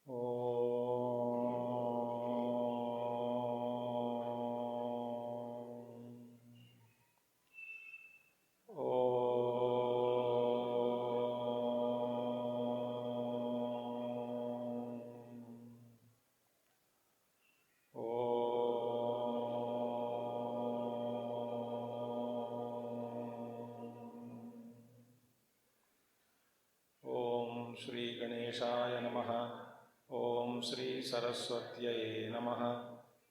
श्री गणेशाय नमः। ओम श्री सरस्वत्यै नमः।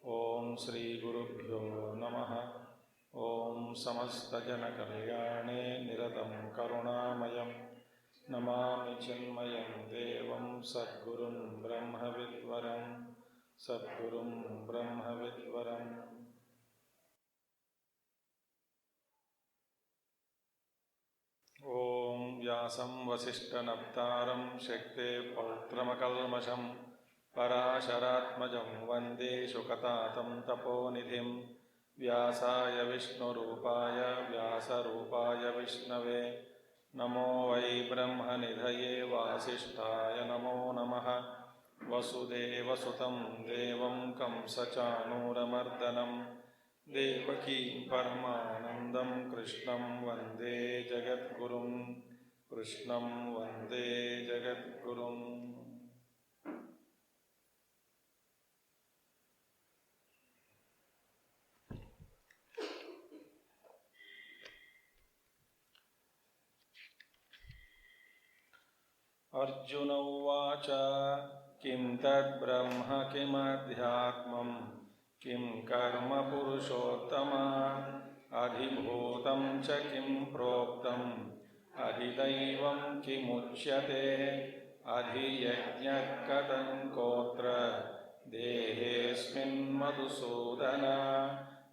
ओम श्री गुरुभ्यो नमः। ओम समस्तजनकल्याणे निरतं करुणामयं नमामि चिन्मयं देवं सद्गुरुं ब्रह्मविद्वरं सद्गुरुं ब्रह्मविद्वरम्। ओम व्यासं वसिष्ठनप्तारं शक्ते पौत्रमकल्मषं पराशरात्मजं वन्दे शुकतातं तपोनिधिं। व्यासाय विष्णुरूपाय व्यासरूपाय विष्णवे नमो वै ब्रह्मनिधये वासिष्ठाय नमो नमः। वसुदेवसुतं देवं कंसचाणूरमर्दनं देवकी परमानन्दं कृष्णं वन्दे जगद्गुरुं कृष्णं वन्दे जगद्गुरुम्। अर्जुन उवाच किं तद्ब्रह्म किमध्यात्मं किं कर्म पुरुषोत्तम अधिभूतं च किं प्रोक्तम् अधिदैवं किमुच्यते अधियज्ञः कथं कोत्र देहेऽस्मिन् मधुसूदन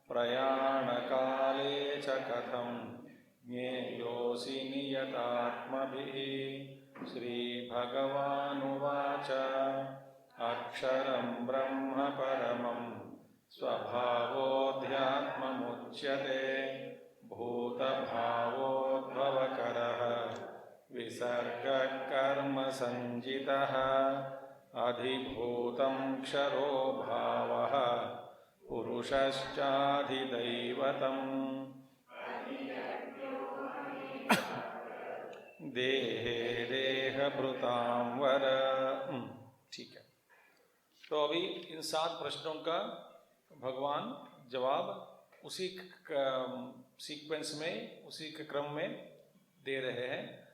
प्रयाणकाले च कथं ज्ञेयोऽसि नियतात्मभिः। श्रीभगवानुवाच अक्षरं ब्रह्म परमं स्वभावोऽध्यात्ममुच्यते भूतभावोद्भवकरः विसर्गः कर्मसञ्जितः अधिभूतं क्षरो भावः पुरुषश्चाधिदैवतम् देहे देहभृतां वर। ठीक है, तो अभी इन 7 प्रश्नों का भगवान जवाब उसी सीक्वेंस में, उसी के क्रम में दे रहे हैं।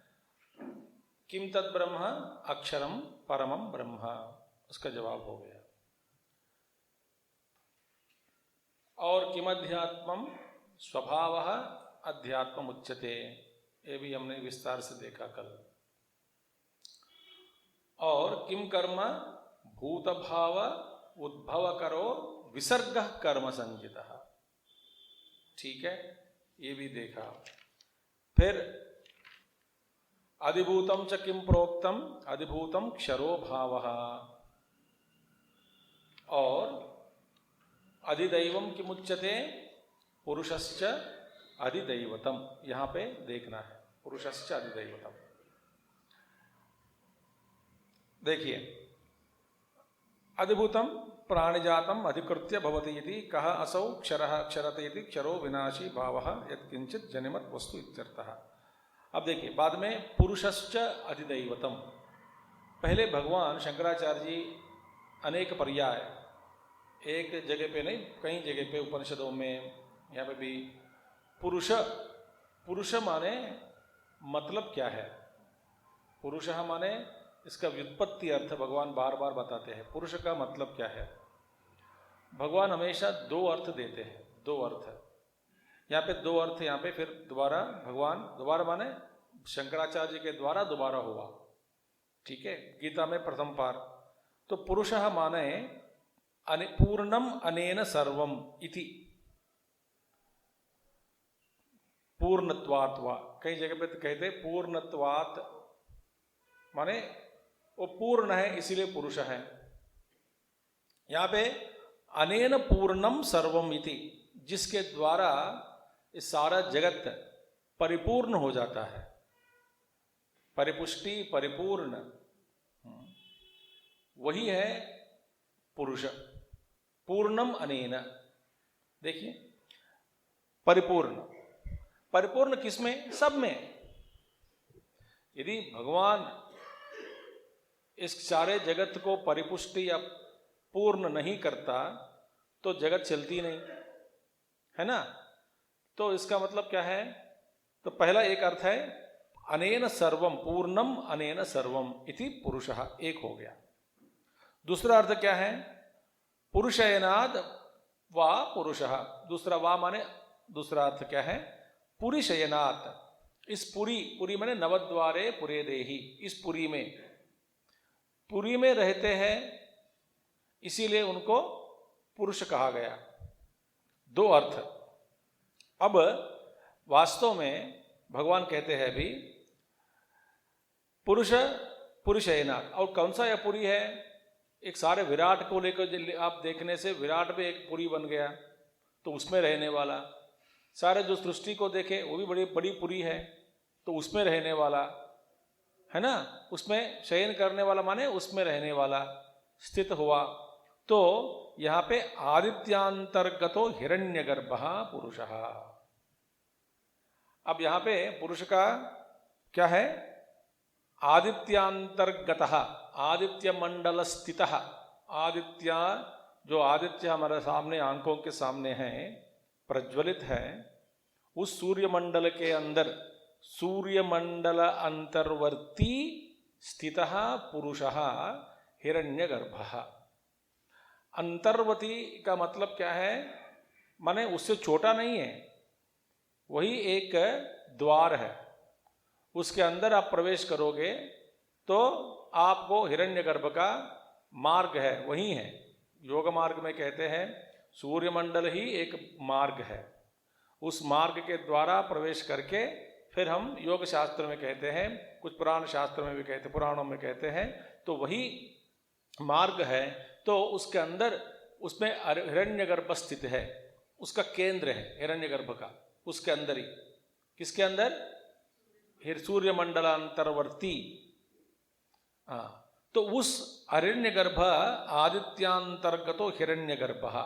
किम तत् ब्रह्म अक्षरम परमम ब्रह्म, उसका जवाब हो गया। और किमध्यात्मम स्वभावः अध्यात्मम् उच्यते, ये भी हमने विस्तार से देखा कल। और किम कर्म भूत भाव उद्भव करो विसर्गः कर्म संजितः, ठीक है, ये भी देखा। फिर अधिभूतं च किं प्रोक्तम अधिभूतं क्षरो भावः, और अधिदैवं किमुच्यते पुरुषश्च अधिदैवतम, यहां पे देखना है पुरुषश्च अधिदैवतम। देखिए, अधिभूतम प्राणिजातम अधिकृत्य भवति इति कः असौ क्षरः क्षरते इति क्षरो विनाशी भावः यत्किंचित जनिमत वस्तु इत्यर्थः। अब देखिए, बाद में पुरुषश्च अधिदैवतम, पहले भगवान शंकराचार्य जी अनेक पर्याय, एक जगह पे नहीं कई जगह पे उपनिषदों में, यहाँ पे भी पुरुष, पुरुष माने मतलब क्या है, पुरुष माने इसका व्युत्पत्ति अर्थ भगवान बार बार बताते हैं। पुरुष का मतलब क्या है, भगवान हमेशा 2 अर्थ देते हैं, 2 अर्थ। यहाँ पे 2 अर्थ, यहाँ पे फिर दोबारा भगवान, दोबारा माने शंकराचार्य जी के द्वारा दोबारा हुआ, ठीक है, गीता में प्रथम पार। तो पुरुष माने पूर्णम अनेन सर्वम इति, पूर्णत्वात् वा, कई जगह पे तो कहते पूर्णत्वात्, माने वो पूर्ण है इसीलिए पुरुष है। यहां पे अनेन पूर्णम सर्वम इति, जिसके द्वारा इस सारा जगत परिपूर्ण हो जाता है, परिपुष्टि परिपूर्ण। वही है पुरुष। पूर्णम अनेन, देखिए परिपूर्ण, परिपूर्ण किसमें? सब में। यदि भगवान इस सारे जगत को परिपुष्टि या पूर्ण नहीं करता तो जगत चलती नहीं, है ना। तो इसका मतलब क्या है? तो पहला एक अर्थ है अनेन सर्वम, पूर्णम अनेन सर्वम इति पुरुषः, एक हो गया। दूसरा अर्थ क्या है? पुरुषयनाद वा पुरुषः, दूसरा वा माने दूसरा अर्थ क्या है? पुरीशयनात्, इस पुरी, पुरी माने नवद्वारे पुरे देही, इस पुरी में, पुरी में रहते हैं इसीलिए उनको पुरुष कहा गया। दो अर्थ। अब वास्तव में भगवान कहते हैं भी पुरुष पुरुषयनात्, और कौन सा यह पुरी है? एक सारे विराट को लेकर आप देखने से विराट में एक पुरी बन गया, तो उसमें रहने वाला। सारे जो सृष्टि को देखे वो भी बड़ी बड़ी पुरी है, तो उसमें रहने वाला, है ना। उसमें शयन करने वाला माने उसमें रहने वाला, स्थित हुआ। तो यहां पे आदित्यांतर्गतो हिरण्यगर्भः पुरुषः। अब यहां पे पुरुष का क्या है? आदित्यांतर्गतः, आदित्य मंडल स्थितः। आदित्य, जो आदित्य हमारे सामने आंखों के सामने है, प्रज्वलित है, उस सूर्य मंडल के अंदर, सूर्य मंडल अंतर्वर्ती स्थितः पुरुषः हिरण्यगर्भः। अंतर्वर्ती का मतलब क्या है? माने उससे छोटा नहीं है, वही एक द्वार है, उसके अंदर आप प्रवेश करोगे तो आपको हिरण्यगर्भ का मार्ग है, वही है। योग मार्ग में कहते हैं सूर्य मंडल ही एक मार्ग है, उस मार्ग के द्वारा प्रवेश करके फिर हम योग शास्त्र में कहते हैं, कुछ पुराण शास्त्र में भी कहते, पुराणों में कहते हैं, तो वही मार्ग है। तो उसके अंदर, उसमें हिरण्यगर्भ स्थित है, उसका केंद्र है हिरण्यगर्भ का, उसके अंदर ही। किसके अंदर? सूर्य मंडलांतर्वर्ती। हाँ, तो उस हिरण्यगर्भ, आदित्यांतर्गतो हिरण्यगर्भः।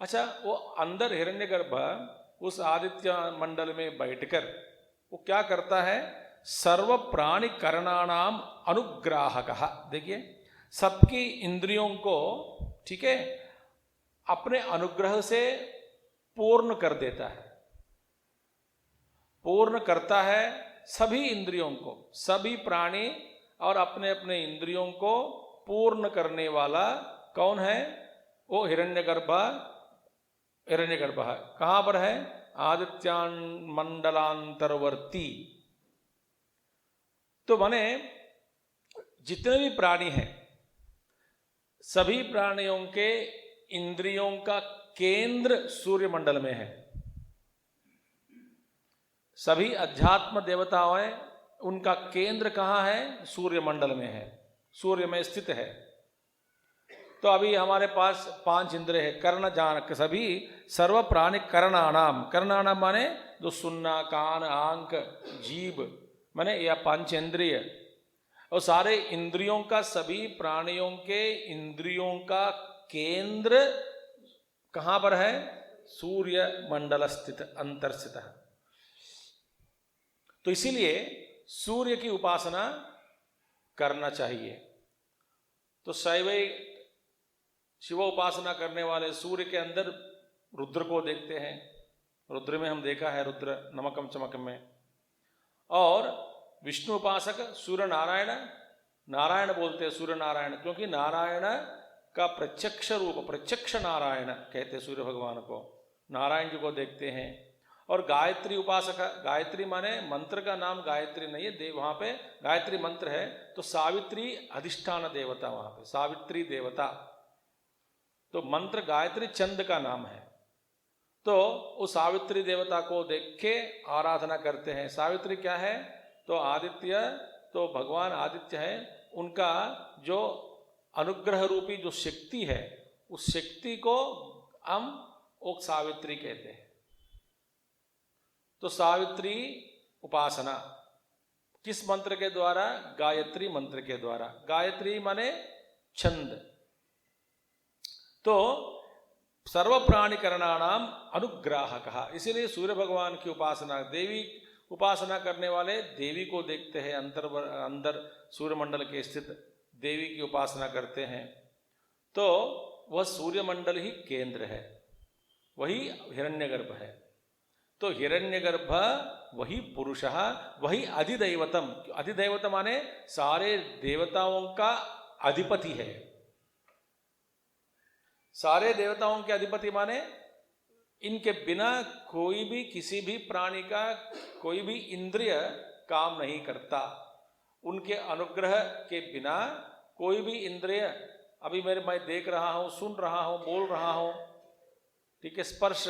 अच्छा, वो अंदर हिरण्यगर्भ उस आदित्य मंडल में बैठकर वो क्या करता है? सर्व प्राणी करणानाम अनुग्राहकः। देखिए, सबकी इंद्रियों को, ठीक है, अपने अनुग्रह से पूर्ण कर देता है, पूर्ण करता है सभी इंद्रियों को, सभी प्राणी और अपने अपने इंद्रियों को पूर्ण करने वाला कौन है? वो हिरण्यगर्भ। हिरण्यगर्भ है, कहां पर है? आदित्यान मंडलांतर्वर्ती। तो माने जितने भी प्राणी हैं, सभी प्राणियों के इंद्रियों का केंद्र सूर्य मंडल में है। सभी अध्यात्म देवताओं हैं, उनका केंद्र कहां है? सूर्य मंडल में है, सूर्य में स्थित है। तो अभी हमारे पास 5 इंद्रिय है, कर्ण जान, सभी सर्व प्राणी करणानाम, करणानाम माने जो सुनना, कान, आंख, जीभ, माने या 5 इंद्रिय, और सारे इंद्रियों का, सभी प्राणियों के इंद्रियों का केंद्र कहां पर है? सूर्य मंडल स्थित, अंतर्स्थित है। तो इसीलिए सूर्य की उपासना करना चाहिए। तो शैव शिव उपासना करने वाले सूर्य के अंदर रुद्र को देखते हैं, रुद्र में हम देखा है, रुद्र नमकम चमक में। और विष्णु उपासक सूर्य नारायण, नारायण बोलते हैं सूर्य नारायण, क्योंकि नारायण का प्रत्यक्ष रूप, प्रत्यक्ष नारायण कहते हैं सूर्य भगवान को, नारायण जी को देखते हैं। और गायत्री उपासक, गायत्री माने मंत्र का नाम गायत्री नहीं है, वहां पे गायत्री मंत्र है, तो सावित्री अधिष्ठान देवता, वहां पे सावित्री देवता, तो मंत्र गायत्री चंद का नाम है। तो उस सावित्री देवता को देख के आराधना करते हैं। सावित्री क्या है? तो आदित्य, तो भगवान आदित्य है, उनका जो अनुग्रह रूपी जो शक्ति है, उस शक्ति को हम ओक सावित्री कहते हैं। तो सावित्री उपासना किस मंत्र के द्वारा? गायत्री मंत्र के द्वारा। गायत्री माने छंद। तो सर्व प्राणिकरणानाम अनुग्राहकः, इसीलिए सूर्य भगवान की उपासना, देवी उपासना करने वाले देवी को देखते हैं, अंदर सूर्यमंडल के स्थित देवी की उपासना करते हैं, तो वह सूर्यमंडल ही केंद्र है, वही हिरण्यगर्भ है। तो हिरण्यगर्भ वही पुरुष, वही अधिदैवतम। अधिदैवत माने सारे देवताओं का अधिपति है। सारे देवताओं के अधिपति माने इनके बिना कोई भी, किसी भी प्राणी का कोई भी इंद्रिय काम नहीं करता। उनके अनुग्रह के बिना कोई भी इंद्रिय, अभी मैं देख रहा हूं, सुन रहा हूं, बोल रहा हूं, ठीक है, स्पर्श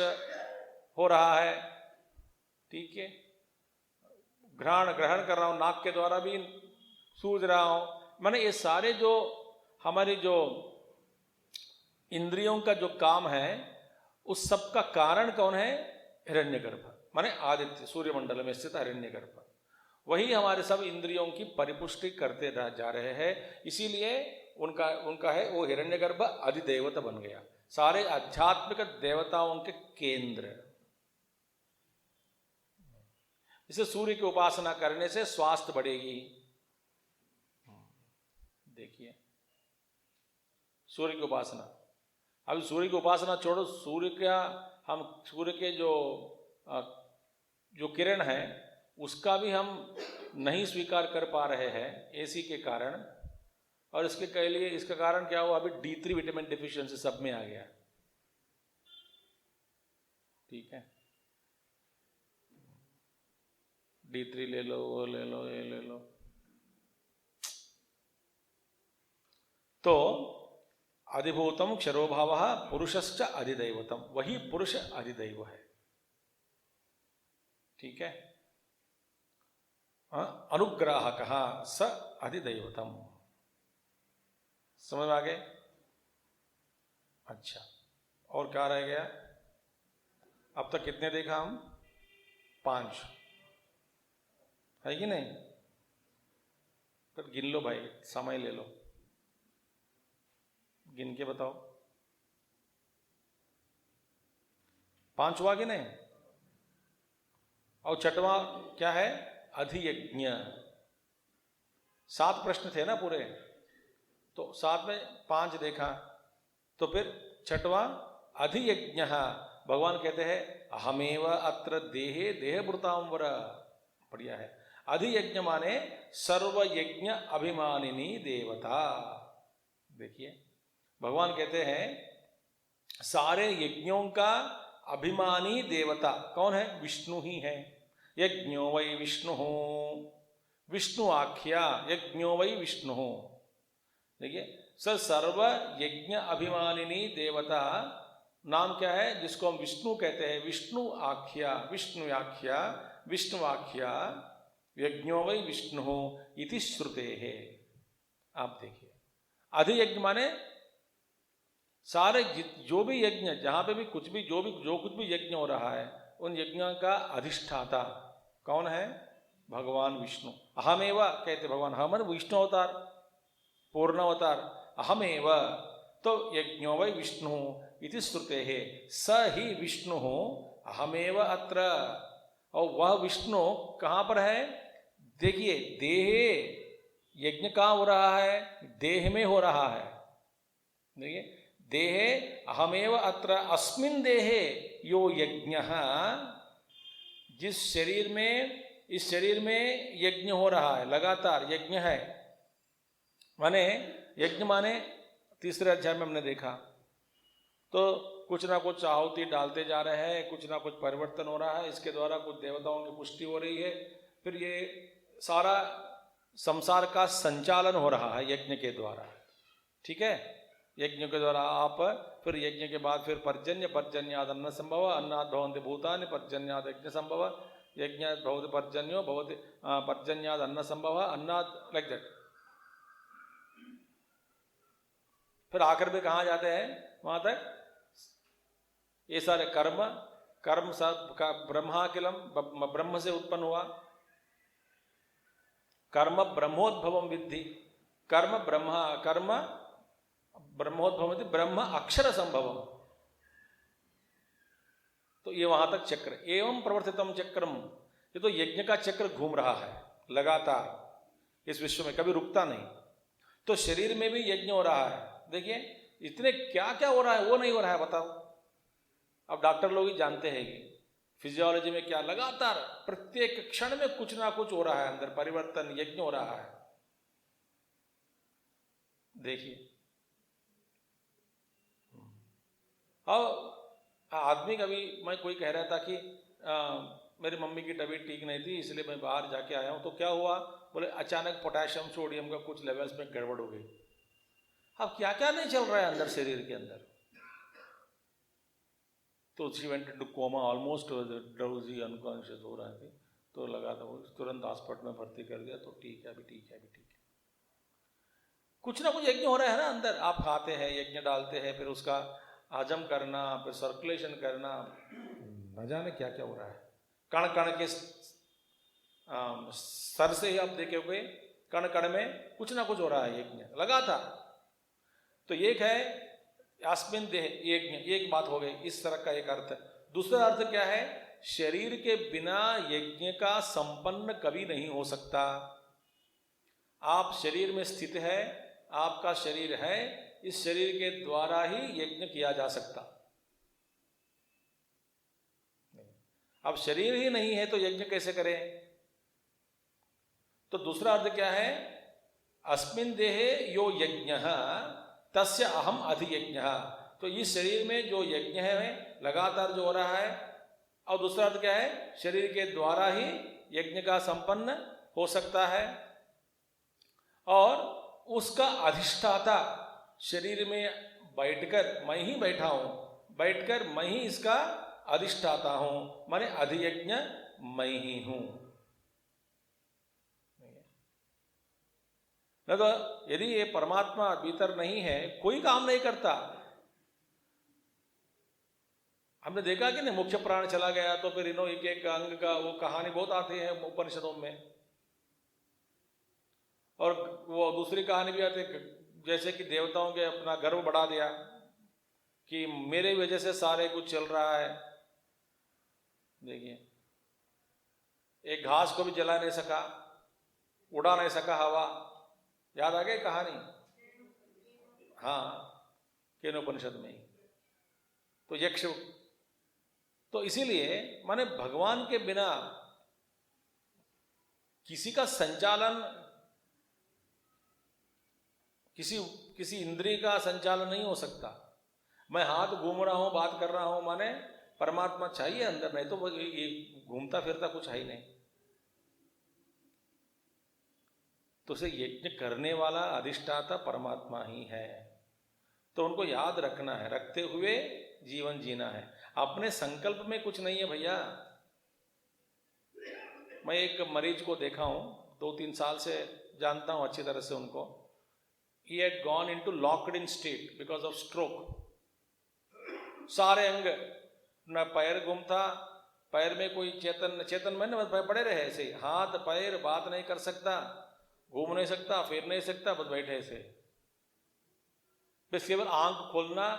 हो रहा है, ठीक है, ग्रहण कर रहा हूं, नाक के द्वारा भी सूझ रहा हूं, माने ये सारे जो हमारी जो इंद्रियों का जो काम है, उस सब का कारण कौन है? हिरण्यगर्भ, माने आदित्य, सूर्यमंडल में स्थित हिरण्यगर्भ। वही हमारे सब इंद्रियों की परिपुष्टि करते जा रहे हैं। इसीलिए उनका है वो हिरण्यगर्भ अधिदेवता बन गया, सारे आध्यात्मिक देवताओं के केंद्र। इसे सूर्य की उपासना करने से स्वास्थ्य बढ़ेगी। देखिए सूर्य की उपासना, अभी सूर्य की उपासना छोड़ो, सूर्य के जो किरण है उसका भी हम नहीं स्वीकार कर पा रहे हैं एसी के कारण। और इसका कारण क्या हुआ? अभी D3 विटामिन डिफिशियंसी सब में आ गया, ठीक है, D3 ले लो, वो ले लो, ये ले लो। तो अधिभूतम क्षरोभाव पुरुषश्च अधिदैवतम, वही पुरुष अधिदैव है, ठीक है। अनुग्राहकः स अधिदैवतम, समझ में आ गए? अच्छा, और क्या रह गया? अब तक कितने देखा हम? 5 है कि नहीं? फिर गिन लो भाई, समय ले लो, गिन के बताओ 5 हुआ कि नहीं? और छठवां क्या है? अधियज्ञ। 7 प्रश्न थे ना पूरे, तो 7 में 5 देखा, तो फिर छठवां अधियज्ञ। भगवान कहते हैं अहमेव अत्र देहे देहभृतांवर, बढ़िया है। अधियज्ञ माने सर्वयज्ञ अभिमानिनी देवता। देखिए भगवान कहते हैं सारे यज्ञों का अभिमानी देवता कौन है? विष्णु ही है। यज्ञो वै विष्णु, विष्णु आख्या यज्ञो वै विष्णु। देखिए सर्व यज्ञ अभिमानिनी देवता नाम क्या है? जिसको हम विष्णु कहते हैं। विष्णु आख्या, विष्णु आख्या, विष्णु आख्या यज्ञो वै विष्णु इति श्रुते है। आप देखिए अधियज्ञ माने सारे जो भी यज्ञ, जहां पे भी कुछ भी जो कुछ भी यज्ञ हो रहा है, उन यज्ञों का अधिष्ठाता कौन है? भगवान विष्णु। अहमेव कहते भगवान, हम विष्णु अवतार, पूर्ण अवतार, अहमेव। तो यज्ञो वै विष्णु इति श्रुते है, स ही विष्णु अहमेव अत्र। और वह विष्णु कहां पर है? देखिए देहे, यज्ञ कहां हो रहा है? देह में हो रहा है। देखिए देहे अहमेव अत्र अस्मिन् देहे यो यज्ञः, जिस शरीर में, इस शरीर में यज्ञ हो रहा है, लगातार यज्ञ है। माने यज्ञ माने तीसरे अध्याय में हमने देखा, तो कुछ ना कुछ आहुति डालते जा रहे हैं, कुछ ना कुछ परिवर्तन हो रहा है, इसके द्वारा कुछ देवताओं की पुष्टि हो रही है, फिर ये सारा संसार का संचालन हो रहा है यज्ञ के द्वारा, ठीक है। यज्ञ के द्वारा आप, फिर यज्ञ के बाद फिर पर्जन्याद अन्न संभव, अन्नाद भवन्ति भूतानि, पर्जन्याद यज्ञ संभव, यज्ञाद भवति पर्जन्यो भवति, पर्जन्याद अन्न संभव, अन्नाद, लाइक दैट। फिर आखिर में कहाँ जाते हैं? वहां तक ये सारे कर्म सब का ब्रह्माखिलम, ब्रह्म से उत्पन्न हुआ। कर्म ब्रह्मोद्भवम विद्धि, कर्म ब्रह्मा, कर्म ब्रह्मोद्भवति ब्रह्म अक्षर संभवम। तो ये वहां तक चक्र, एवं प्रवर्तितम चक्रम, ये तो यज्ञ का चक्र घूम रहा है लगातार इस विश्व में, कभी रुकता नहीं। तो शरीर में भी यज्ञ हो रहा है। देखिए इतने क्या क्या हो रहा है, वो नहीं हो रहा है, बताओ। अब डॉक्टर लोग ही जानते हैं कि फिजियोलॉजी में क्या, लगातार प्रत्येक क्षण में कुछ ना कुछ हो रहा है, अंदर परिवर्तन, यज्ञ हो रहा है। देखिए और आदमी का भी, मैं कोई कह रहा था कि मेरी मम्मी की तबीयत ठीक नहीं थी इसलिए मैं बाहर जाके आया हूं, तो क्या हुआ, बोले अचानक पोटेशियम सोडियम का कुछ लेवल्स में गड़बड़ हो गई। अब क्या क्या नहीं चल रहा है अंदर, शरीर के अंदर। तो she went into coma, almost drowsy, unconscious हो रहा थी। तो लगा था, तुरंत हॉस्पिटल में भर्ती कर दिया। तो ठीक है, अभी ठीक है, अभी ठीक है। कुछ ना कुछ यज्ञ हो रहा है ना अंदर। आप खाते हैं, यज्ञ डालते हैं, फिर उसका हजम करना, फिर सर्कुलेशन करना, न जाने क्या क्या हो रहा है। कण कण के सर से ही आप देखे हुए कण कण में कुछ ना कुछ हो रहा है, यज्ञ लगातार। तो एक है आस्मिन देह यज्ञ, एक बात हो गई, इस तरह का एक अर्थ। दूसरा अर्थ क्या है, शरीर के बिना यज्ञ का संपन्न कभी नहीं हो सकता। आप शरीर में स्थित है, आपका शरीर है, इस शरीर के द्वारा ही यज्ञ किया जा सकता। अब शरीर ही नहीं है तो यज्ञ कैसे करें। तो दूसरा अर्थ क्या है, अस्मिन देहे यो यज्ञ तस्य अहम अधियज्ञ। तो इस शरीर में जो यज्ञ है लगातार जो हो रहा है। और दूसरा अर्थ क्या है, शरीर के द्वारा ही यज्ञ का संपन्न हो सकता है। और उसका अधिष्ठाता शरीर में बैठकर, मैं ही बैठा हूं, बैठकर मैं ही इसका अधिष्ठाता हूं, माने अधियज्ञ मैं ही हूं। न तो यदि ये परमात्मा भीतर नहीं है, कोई काम नहीं करता। हमने देखा कि नहीं, मुख्य प्राण चला गया तो फिर इन्हों एक एक अंग का वो कहानी बहुत आती है उपनिषदों में। और वो दूसरी कहानी भी आती है, जैसे कि देवताओं के अपना गर्व बढ़ा दिया कि मेरे वजह से सारे कुछ चल रहा है। देखिए एक घास को भी जला नहीं सका, उड़ा नहीं सका हवा। याद आ गई कहानी, हाँ, केनोपनिषद में ही। तो यक्ष, तो इसीलिए माने भगवान के बिना किसी का संचालन, किसी इंद्रिय का संचालन नहीं हो सकता। मैं हाथ घूम रहा हूं, बात कर रहा हूं, माने परमात्मा चाहिए अंदर, नहीं तो वो ये घूमता फिरता कुछ है ही नहीं। तो उसे यज्ञ करने वाला अधिष्ठाता परमात्मा ही है। तो उनको याद रखना है, रखते हुए जीवन जीना है। अपने संकल्प में कुछ नहीं है भैया। मैं एक मरीज को देखा हूं, 2-3 साल से जानता हूं अच्छी तरह से उनको। He had gone into locked in state because of stroke. सारे अंग, न पैर घूमता, पैर में कोई चेतन में न पड़े रहे ऐसे, हाथ पैर बात नहीं कर सकता, घूम नहीं सकता, फिर नहीं सकता, बस बैठे ऐसे। बस केवल आंख खोलना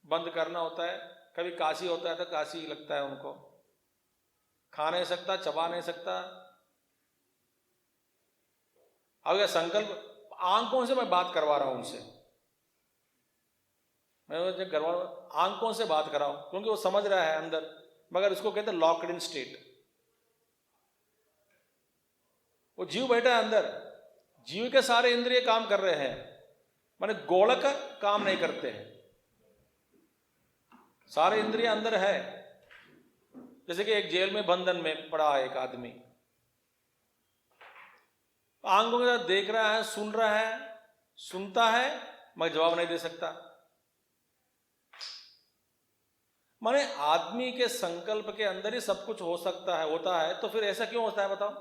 बंद करना होता है। कभी काशी होता है तो काशी लगता है उनको, खा नहीं सकता, चबा नहीं सकता। अब यह संकल्प, आंखों से मैं बात करवा रहा हूं उनसे, मैं करवा रहा हूं, आंखों से बात कराऊं, क्योंकि वो समझ रहा है अंदर, मगर इसको कहते हैं लॉक्ड इन स्टेट। वो जीव बैठा है अंदर, जीव के सारे इंद्रिय काम कर रहे हैं, माने गोलक काम नहीं करते हैं, सारे इंद्रिय अंदर है। जैसे कि एक जेल में बंधन में पड़ा है एक आदमी, आंखों के साथ देख रहा है, सुन रहा है, सुनता है, मगर जवाब नहीं दे सकता। माने आदमी के संकल्प के अंदर ही सब कुछ हो सकता है, होता है। तो फिर ऐसा क्यों होता है बताओ।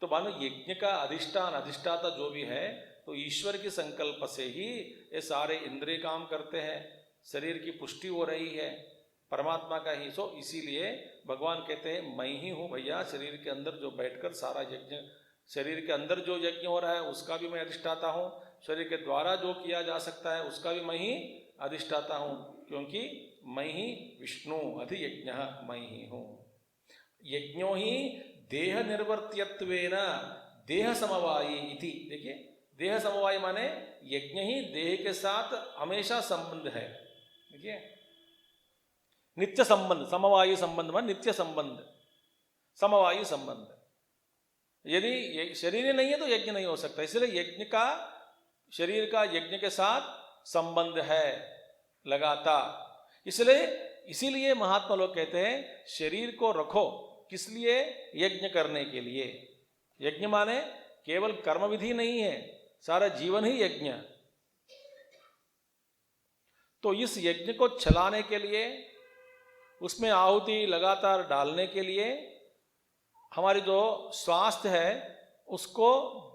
तो मानो यज्ञ का अधिष्ठान, अधिष्ठाता जो भी है, तो ईश्वर के संकल्प से ही ये सारे इंद्रिय काम करते हैं, शरीर की पुष्टि हो रही है परमात्मा का ही। सो इसीलिए भगवान कहते हैं मैं ही हूं भैया, शरीर के अंदर जो बैठकर सारा यज्ञ शरीर के अंदर जो यज्ञ हो रहा है उसका भी मैं अधिष्ठाता हूँ, शरीर के द्वारा जो किया जा सकता है उसका भी मैं ही अधिष्ठाता हूँ, क्योंकि मैं ही विष्णु अधियज्ञ मैं ही हूँ। यज्ञो ही देह निर्वर्त्यत्वेन देह समवायी इति। देखिए, देह समवायी माने यज्ञ ही देह के साथ हमेशा संबंध है। देखिए, नित्य संबंध, समवायी संबंध मान नित्य संबंध, समवायी संबंध। यदि शरीर नहीं है तो यज्ञ नहीं हो सकता, इसलिए यज्ञ का, शरीर का यज्ञ के साथ संबंध है लगातार। इसीलिए महात्मा लोग कहते हैं शरीर को रखो, किस लिए? यज्ञ करने के लिए। यज्ञ माने केवल कर्म विधि नहीं है, सारा जीवन ही यज्ञ। तो इस यज्ञ को चलाने के लिए, उसमें आहुति लगातार डालने के लिए हमारी जो स्वास्थ्य है उसको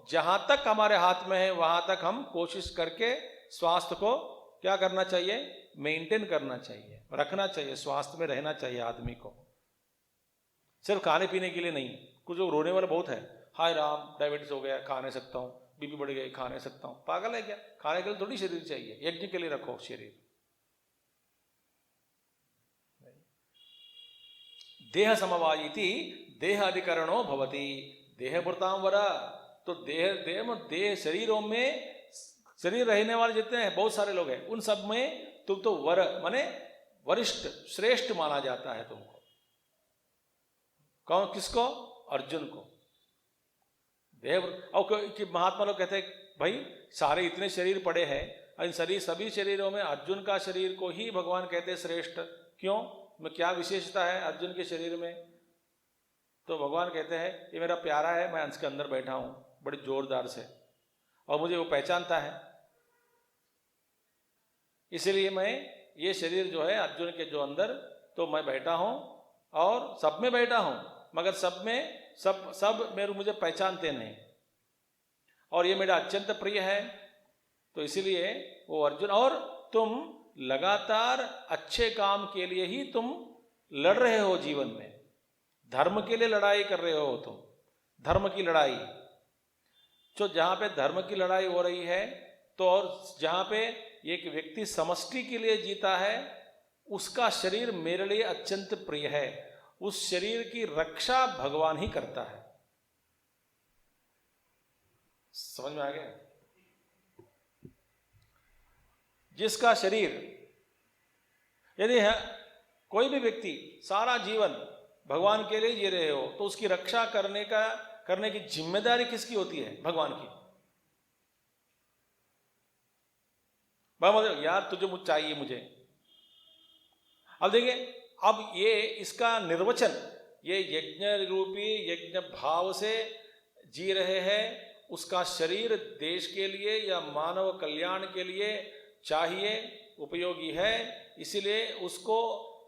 जहां तक हमारे हाथ में है वहां तक हम कोशिश करके स्वास्थ्य को क्या करना चाहिए? मेंटेन करना चाहिए, रखना चाहिए, स्वास्थ्य में रहना चाहिए आदमी को। सिर्फ खाने पीने के लिए नहीं। कुछ लोग रोने वाले बहुत है, हाय राम डायबिटीज हो गया खा नहीं सकता हूँ, बीपी बढ़ गई खा नहीं सकता हूँ। पागल है क्या? खाने के लिए थोड़ी शरीर चाहिए, यज्ञ के लिए रखो शरीर। देह समवायिति देह अधिकरणो भवति देह भृताम वरा। तो देह शरीरों में, शरीर रहने वाले जितने हैं बहुत सारे लोग हैं, उन सब में तुम तो वर माने वरिष्ठ श्रेष्ठ माना जाता है तुमको। कौन? किसको? अर्जुन को। देव और महात्मा लोग कहते हैं भाई सारे इतने शरीर पड़े हैं, इन सभी शरीरों में अर्जुन का शरीर को ही भगवान कहते हैं श्रेष्ठ। क्यों? में क्या विशेषता है अर्जुन के शरीर में? तो भगवान कहते हैं ये मेरा प्यारा है, मैं इसके अंदर बैठा हूं बड़े जोरदार से, और मुझे वो पहचानता है, इसलिए मैं ये शरीर जो है अर्जुन के जो अंदर, तो मैं बैठा हूं और सब में बैठा हूं, मगर सब मेरे मुझे पहचानते नहीं, और ये मेरा अत्यंत प्रिय है। तो इसीलिए वो अर्जुन, और तुम लगातार अच्छे काम के लिए ही तुम लड़ रहे हो जीवन में, धर्म के लिए लड़ाई कर रहे हो तुम, धर्म की लड़ाई। तो जहां पे धर्म की लड़ाई हो रही है, तो और जहां पे एक व्यक्ति समष्टि के लिए जीता है, उसका शरीर मेरे लिए अत्यंत प्रिय है, उस शरीर की रक्षा भगवान ही करता है। समझ में आ गया? जिसका शरीर, यदि है कोई भी व्यक्ति सारा जीवन भगवान के लिए जी रहे हो, तो उसकी रक्षा करने की जिम्मेदारी किसकी होती है? भगवान की। यार तुझे मुझे चाहिए मुझे। अब देखिए, अब ये इसका निर्वचन, ये यज्ञ रूपी यज्ञ भाव से जी रहे हैं, उसका शरीर देश के लिए या मानव कल्याण के लिए चाहिए, उपयोगी है, इसीलिए उसको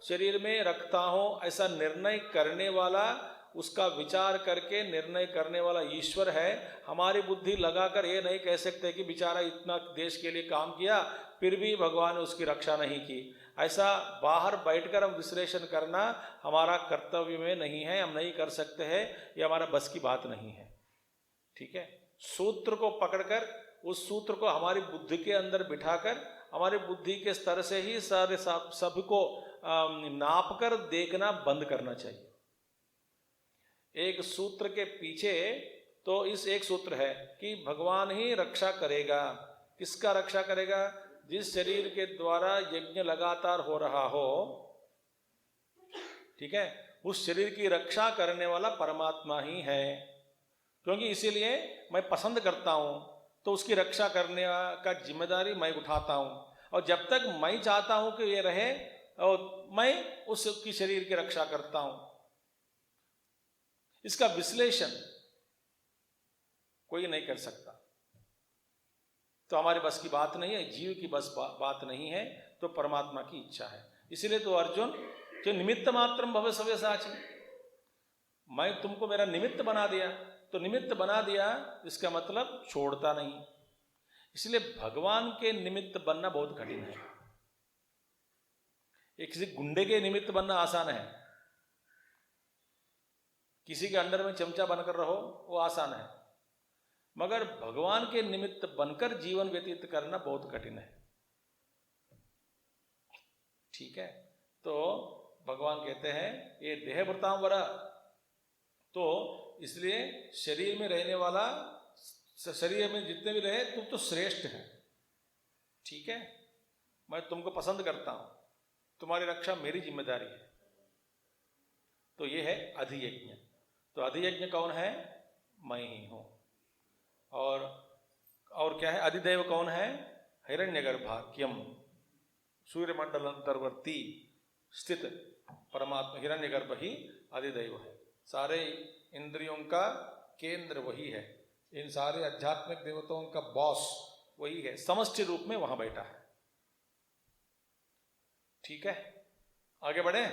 शरीर में रखता हूं, ऐसा निर्णय करने वाला, उसका विचार करके निर्णय करने वाला ईश्वर है। हमारी बुद्धि लगाकर ये नहीं कह सकते कि बेचारा इतना देश के लिए काम किया फिर भी भगवान ने उसकी रक्षा नहीं की। ऐसा बाहर बैठकर हम विश्लेषण करना हमारा कर्तव्य में नहीं है, हम नहीं कर सकते हैं, ये हमारा बस की बात नहीं है। ठीक है? सूत्र को पकड़कर, उस सूत्र को हमारी बुद्धि के अंदर बिठाकर, हमारी बुद्धि के स्तर से ही सारे सबको नाप कर देखना बंद करना चाहिए। एक सूत्र के पीछे तो इस एक सूत्र है कि भगवान ही रक्षा करेगा। किसका रक्षा करेगा? जिस शरीर के द्वारा यज्ञ लगातार हो रहा हो, ठीक है, उस शरीर की रक्षा करने वाला परमात्मा ही है। क्योंकि इसीलिए मैं पसंद करता हूं, तो उसकी रक्षा करने का जिम्मेदारी मैं उठाता हूं, और जब तक मैं चाहता हूं कि ये रहे, और मैं उसकी शरीर की रक्षा करता हूं। इसका विश्लेषण कोई नहीं कर सकता, तो हमारे बस की बात नहीं है, जीव की बस बात नहीं है, तो परमात्मा की इच्छा है। इसीलिए तो अर्जुन जो निमित्त मात्रम भव सव्यसाची, मैं तुमको मेरा निमित्त बना दिया, तो निमित्त बना दिया इसका मतलब छोड़ता नहीं। इसलिए भगवान के निमित्त बनना बहुत कठिन है। एक किसी गुंडे के निमित्त बनना आसान है, किसी के अंडर में चमचा बनकर रहो वो आसान है, मगर भगवान के निमित्त बनकर जीवन व्यतीत करना बहुत कठिन है। ठीक है, तो भगवान कहते हैं ये देहभृतां वर, तो इसलिए शरीर में रहने वाला, शरीर में जितने भी रहे तुम तो श्रेष्ठ है। ठीक है, मैं तुमको पसंद करता हूं, तुम्हारी रक्षा मेरी जिम्मेदारी है। तो ये है अधियज्ञ। तो अधियज्ञ कौन है? मैं ही हूं। और क्या है? अधिदेव कौन है? हिरण्यगर्भाख्यम, सूर्यमंडल अंतर्वर्ती स्थित परमात्मा हिरण्यगर्भ ही अधिदेव है। सारे इंद्रियों का केंद्र वही है, इन सारे आध्यात्मिक देवताओं का बॉस वही है, समष्टि रूप में वहां बैठा है। ठीक है, आगे बढ़े।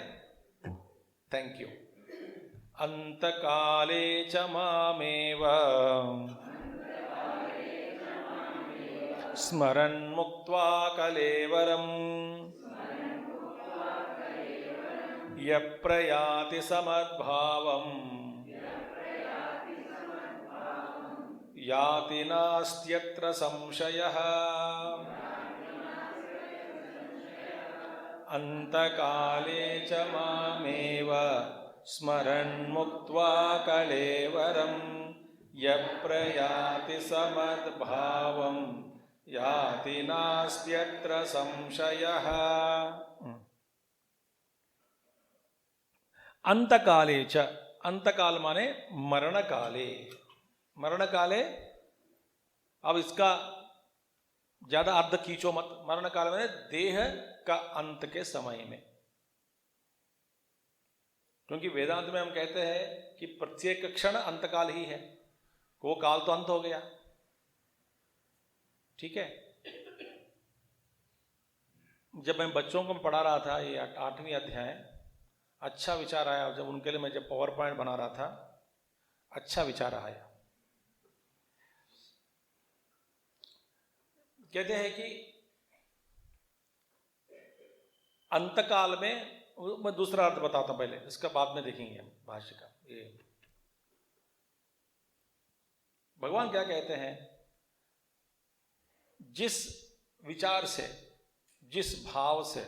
Thank you. अंतकाले च मामेव स्मरन् मुक्त्वा कलेवरम् यप्रयाति समद्भावम् याति नास्त्यत्र संशयः। अंतकाले च मामेव स्मरन् मुक्त्वा कलेवरम् यप्रयाति समद्भावम् याति नास्त्यत्र संशयः। अंतकाले च, अंतकाल माने मरण काले। मरण काले, अब इसका ज्यादा अर्थ खींचो मत। मरण काल में देह का अंत के समय में, क्योंकि वेदांत में हम कहते हैं कि प्रत्येक क्षण अंतकाल ही है, वो काल तो अंत हो गया। ठीक है, जब मैं बच्चों को पढ़ा रहा था ये 8वीं अध्याय, अच्छा विचार आया। जब उनके लिए मैं जब पावर पॉइंट बना रहा था, अच्छा विचार आया। कहते हैं कि अंतकाल में, मैं दूसरा अर्थ बताता हूं पहले, इसका बाद में देखेंगे हम भाष्य का। ये भगवान क्या कहते हैं? जिस विचार से, जिस भाव से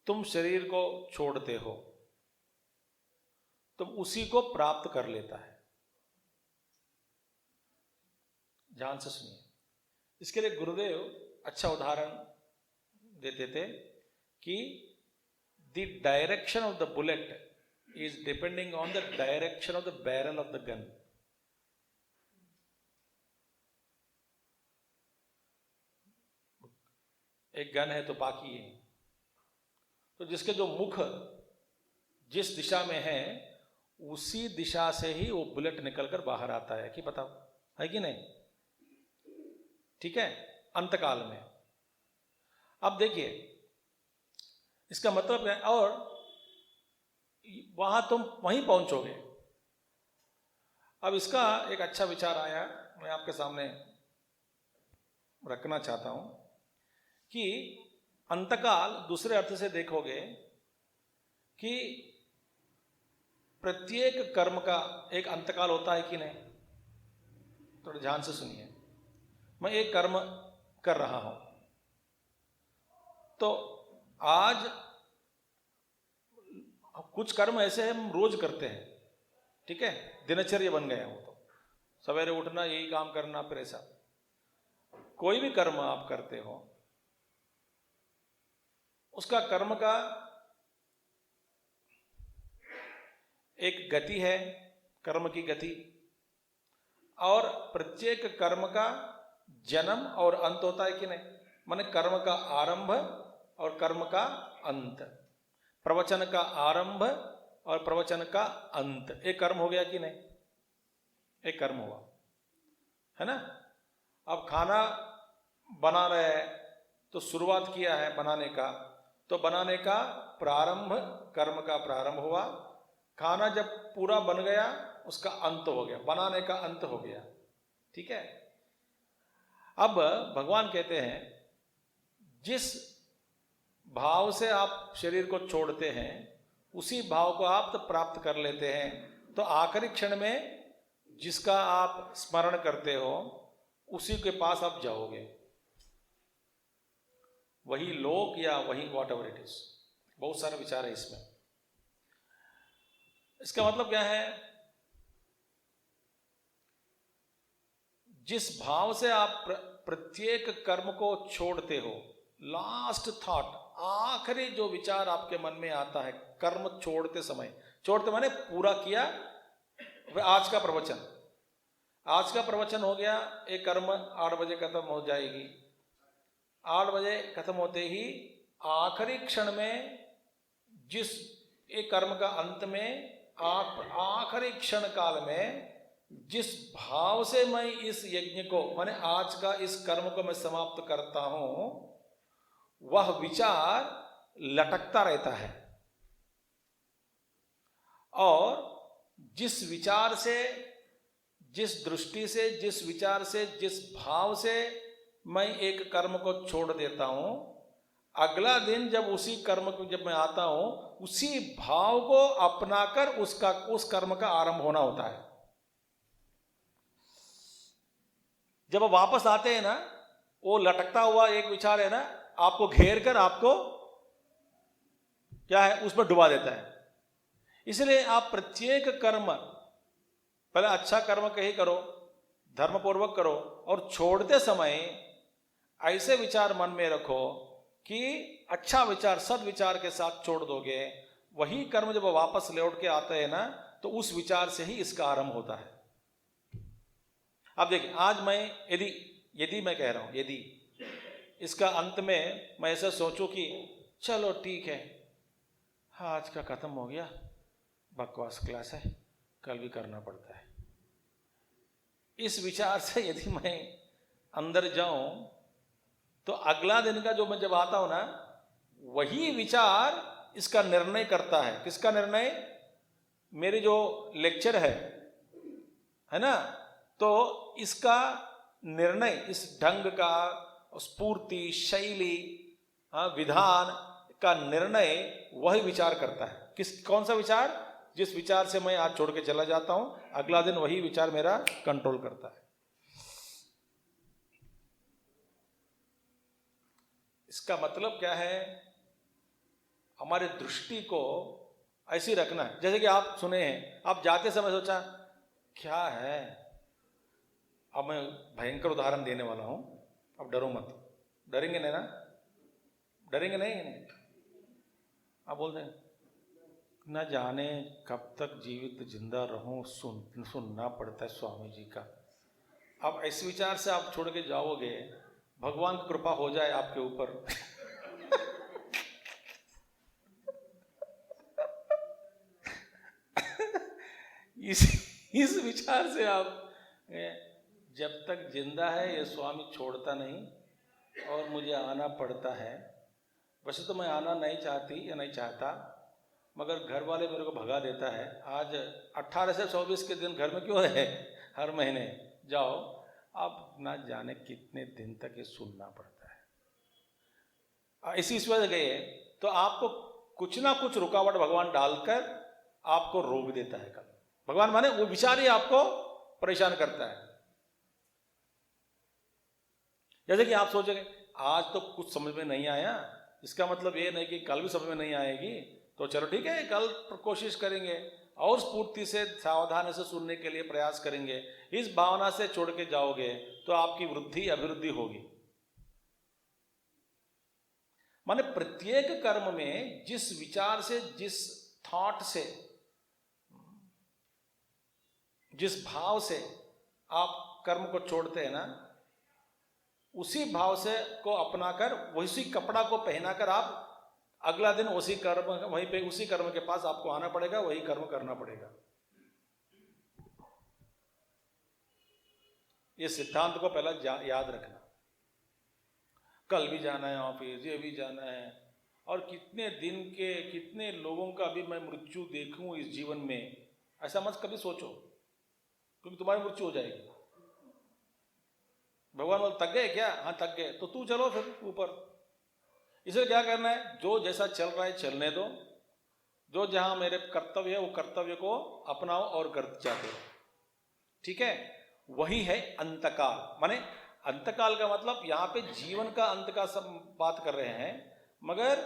तुम शरीर को छोड़ते हो, तुम उसी को प्राप्त कर लेता है। ध्यान से सुनिए। इसके लिए गुरुदेव अच्छा उदाहरण देते थे कि the direction of the bullet is depending on the direction of the barrel of the gun. एक गन है तो बाकी है, तो जिसके जो मुख जिस दिशा में है उसी दिशा से ही वो बुलेट निकलकर बाहर आता है, कि बताओ है कि नहीं? ठीक है, अंतकाल में। अब देखिए इसका मतलब है, और वहां तुम वहीं पहुंचोगे। अब इसका एक अच्छा विचार आया, मैं आपके सामने रखना चाहता हूं कि अंतकाल दूसरे अर्थ से देखोगे कि प्रत्येक कर्म का एक अंतकाल होता है कि नहीं? थोड़ा ध्यान से सुनिए। मैं एक कर्म कर रहा हूं, तो आज कुछ कर्म ऐसे हम रोज करते हैं, ठीक है, दिनचर्या बन गया हो, तो सवेरे उठना, यही काम करना, फिर ऐसा कोई भी कर्म आप करते हो, उसका कर्म का एक गति है, कर्म की गति, और प्रत्येक कर्म का जन्म और अंत होता है कि नहीं? माने कर्म का आरंभ और कर्म का अंत, प्रवचन का आरंभ और प्रवचन का अंत, एक कर्म हो गया कि नहीं? एक कर्म हुआ है ना। अब खाना बना रहे हैं तो शुरुआत किया है बनाने का, तो बनाने का प्रारंभ, कर्म का प्रारंभ हुआ। खाना जब पूरा बन गया उसका अंत हो गया, बनाने का अंत हो गया। ठीक है, अब भगवान कहते हैं जिस भाव से आप शरीर को छोड़ते हैं उसी भाव को आप तो प्राप्त कर लेते हैं। तो आखिरी क्षण में जिसका आप स्मरण करते हो उसी के पास आप जाओगे, वही लोक या वही वॉट एवर इट इज। बहुत सारे विचार है इसमें। इसका मतलब क्या है? जिस भाव से आप प्रत्येक कर्म को छोड़ते हो, लास्ट थॉट, आखिरी जो विचार आपके मन में आता है कर्म छोड़ते समय, छोड़ते माने पूरा किया। आज का प्रवचन हो गया, एक कर्म 8 बजे खत्म हो जाएगी। 8 बजे खत्म होते ही आखिरी क्षण में जिस एक कर्म का अंत में आप आखिरी क्षण काल में जिस भाव से मैं इस यज्ञ को माने आज का इस कर्म को मैं समाप्त करता हूं, वह विचार लटकता रहता है। और जिस विचार से, जिस दृष्टि से, जिस विचार से, जिस भाव से मैं एक कर्म को छोड़ देता हूं, अगला दिन जब उसी कर्म को जब मैं आता हूं, उसी भाव को अपनाकर उस कर्म का आरंभ होना होता है। जब आप वापस आते हैं ना, वो लटकता हुआ एक विचार है ना, आपको घेर कर आपको क्या है उसमें डुबा देता है। इसलिए आप प्रत्येक कर्म पहले अच्छा कर्म कहीं करो, धर्मपूर्वक करो, और छोड़ते समय ऐसे विचार मन में रखो कि अच्छा विचार, सद्विचार के साथ छोड़ दोगे। वही कर्म जब वापस लौट के आता है ना, तो उस विचार से ही इसका आरंभ होता है। अब देखिए, आज मैं यदि मैं कह रहा हूं, यदि इसका अंत में मैं ऐसा सोचूं कि चलो ठीक है, आज का खत्म हो गया, बकवास क्लास है, कल भी करना पड़ता है, इस विचार से यदि मैं अंदर जाऊं, तो अगला दिन का जो मैं जब आता हूं ना, वही विचार इसका निर्णय करता है। किसका निर्णय? मेरी जो लेक्चर है ना, तो इसका निर्णय, इस ढंग का, स्फूर्ति, शैली, विधान का निर्णय वही विचार करता है। कौन सा विचार? जिस विचार से मैं आज छोड़ के चला जाता हूं, अगला दिन वही विचार मेरा कंट्रोल करता है। इसका मतलब क्या है? हमारे दृष्टि को ऐसी रखना है। जैसे कि आप सुने हैं, आप जाते समय सोचा क्या है, अब मैं भयंकर उदाहरण देने वाला हूं, अब डरो मत। डरेंगे नहीं ना? डरेंगे नहीं? आप बोलते हैं न जाने कब तक जीवित जिंदा रहूं, सुनना पड़ता है स्वामी जी का। अब इस विचार से आप छोड़ के जाओगे, भगवान की कृपा हो जाए आपके ऊपर इस विचार से आप, जब तक जिंदा है ये स्वामी छोड़ता नहीं और मुझे आना पड़ता है। वैसे तो मैं आना नहीं चाहती या नहीं चाहता, मगर घर वाले मेरे को भगा देता है। आज 18 से 24 के दिन घर में क्यों है, हर महीने जाओ। अब ना जाने कितने दिन तक ये सुनना पड़ता है। इसी वजह गए तो आपको कुछ ना कुछ रुकावट भगवान डालकर आपको रोक देता है। कल भगवान माने वो विचार ही आपको परेशान करता है। जैसे कि आप सोचेंगे आज तो कुछ समझ में नहीं आया, इसका मतलब ये नहीं कि कल भी समझ में नहीं आएगी, तो चलो ठीक है, कल कोशिश करेंगे और स्फूर्ति से, सावधानी से सुनने के लिए प्रयास करेंगे। इस भावना से छोड़ के जाओगे तो आपकी वृद्धि अभिवृद्धि होगी। माने प्रत्येक कर्म में जिस विचार से, जिस थॉट से, जिस भाव से आप कर्म को छोड़ते हैं ना, उसी भाव से को अपनाकर, उसी कपड़ा को पहनाकर आप अगला दिन उसी कर्म, वहीं पे उसी कर्म के पास आपको आना पड़ेगा, वही कर्म करना पड़ेगा। ये सिद्धांत को पहला याद रखना। कल भी जाना है ऑफिस, ये भी जाना है, और कितने दिन के, कितने लोगों का भी मैं मृत्यु देखूं इस जीवन में, ऐसा मत कभी सोचो, क्योंकि तुम्हारी मृत्यु हो जाएगी। भगवान बोल थक गए क्या? हाँ थक गए, तो तू चलो फिर ऊपर। इसे क्या करना है? जो जैसा चल रहा है चलने दो, जो जहां मेरे कर्तव्य है वो कर्तव्य को अपनाओ और कर जाते हो। ठीक है, वही है अंतकाल। माने अंतकाल का मतलब यहां पे जीवन का अंत का सब बात कर रहे हैं, मगर